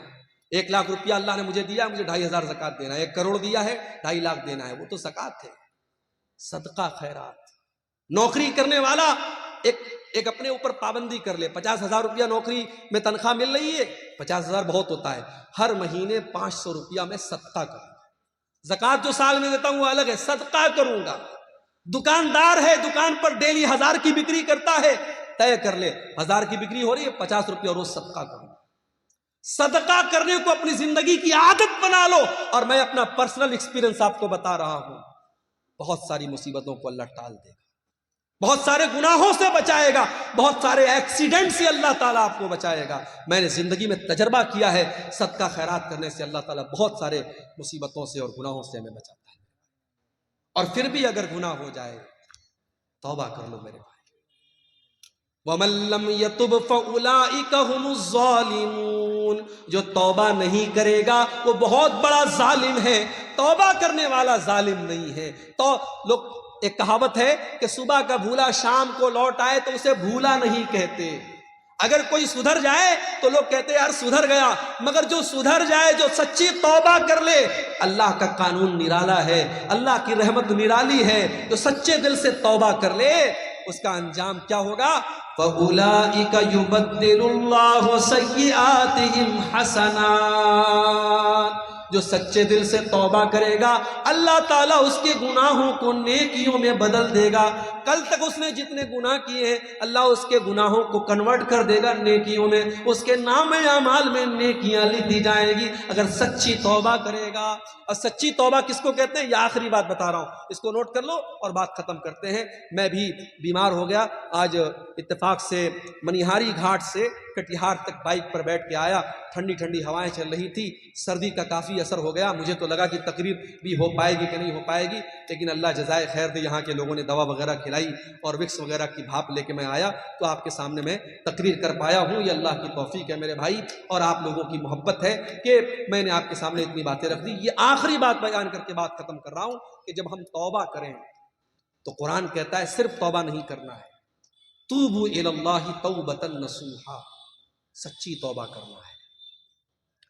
1 لاکھ روپیہ اللہ نے مجھے دیا، مجھے 2,500 زکوٰۃ دینا ہے۔ 1 کروڑ دیا ہے، 2.5 لاکھ دینا ہے، وہ تو زکوٰۃ ہے۔ صدقہ خیرات، نوکری کرنے والا ایک اپنے اوپر پابندی کر لے، 50,000 روپیہ نوکری میں تنخواہ مل رہی ہے، 50,000 بہت ہوتا ہے، ہر مہینے 500 روپیہ میں صدقہ کروں گا۔ زکوٰۃ جو سال میں دیتا ہوں وہ الگ ہے، صدقہ کروں گا۔ دکاندار ہے، دکان پر ڈیلی 1000 کی بکری کرتا ہے، طے کر لے 1000 کی بکری ہو رہی ہے، 50 روپیہ روز صدقہ کروں۔ صدقہ کرنے کو اپنی زندگی کی عادت بنا لو، اور میں اپنا پرسنل ایکسپیرینس آپ کو بتا رہا ہوں، بہت ساری مصیبتوں کو اللہ ٹال دے گا، بہت سارے گناہوں سے بچائے گا، بہت سارے ایکسیڈنٹ سے اللہ تعالیٰ آپ کو بچائے گا۔ میں نے زندگی میں تجربہ کیا ہے، صدقہ خیرات کرنے سے اللہ تعالیٰ بہت سارے مصیبتوں سے اور گناہوں سے ہمیں بچاتا ہے۔ اور پھر بھی اگر گناہ ہو جائے توبہ کر لو میرے بھائی۔ وَمَن لَّمْ يَتُبْ فَأُولَٰئِكَ هُمُ الظَّالِمُونَ، جو توبہ نہیں کرے گا وہ بہت بڑا ظالم ہے، توبہ کرنے والا ظالم نہیں ہے۔ تو لوگ، ایک کہاوت ہے کہ صبح کا بھولا شام کو لوٹ آئے تو اسے بھولا نہیں کہتے۔ اگر کوئی سدھر جائے تو لوگ کہتے ہیں یار سدھر گیا، مگر جو سدھر جائے، جو سچی توبہ کر لے، اللہ کا قانون نرالا ہے، اللہ کی رحمت نرالی ہے، جو سچے دل سے توبہ کر لے اس کا انجام کیا ہوگا؟ فَأُولَٰئِكَ يُبَدِّلُ اللَّهُ سَيِّئَاتِهِمْ حَسَنَاتٍ، جو سچے دل سے توبہ کرے گا اللہ تعالیٰ اس کے گناہوں کو نیکیوں میں بدل دے گا۔ کل تک اس نے جتنے گناہ کیے ہیں اللہ اس کے گناہوں کو کنورٹ کر دے گا نیکیوں میں، اس کے نام اعمال میں نیکیاں لکھی جائیں گی اگر سچی توبہ کرے گا۔ اور سچی توبہ کس کو کہتے ہیں؟ یہ آخری بات بتا رہا ہوں، اس کو نوٹ کر لو اور بات ختم کرتے ہیں۔ میں بھی بیمار ہو گیا، آج اتفاق سے منیہاری گھاٹ سے کٹیہار تک بائک پر بیٹھ کے آیا، ٹھنڈی ٹھنڈی ہوائیں چل رہی تھی، سردی کا کافی اثر ہو گیا، مجھے تو لگا کہ تقریر بھی ہو پائے گی کہ نہیں ہو پائے گی، لیکن اللہ جزائے خیر دے، یہاں کے لوگوں نے دوا وغیرہ کھلائی اور وکس وغیرہ کی بھاپ لے کے میں آیا تو آپ کے سامنے میں تقریر کر پایا ہوں۔ یہ اللہ کی توفیق ہے میرے بھائی، اور آپ لوگوں کی محبت ہے کہ میں نے آپ کے سامنے اتنی باتیں رکھ دی۔ یہ آخری بات بیان کر کے بات ختم کر رہا ہوں کہ جب ہم توبہ کریں تو قرآن کہتا ہے صرف توبہ نہیں کرنا ہے، توبوا الی اللہ توبۃ نصوحا، سچی توبہ کرنا ہے۔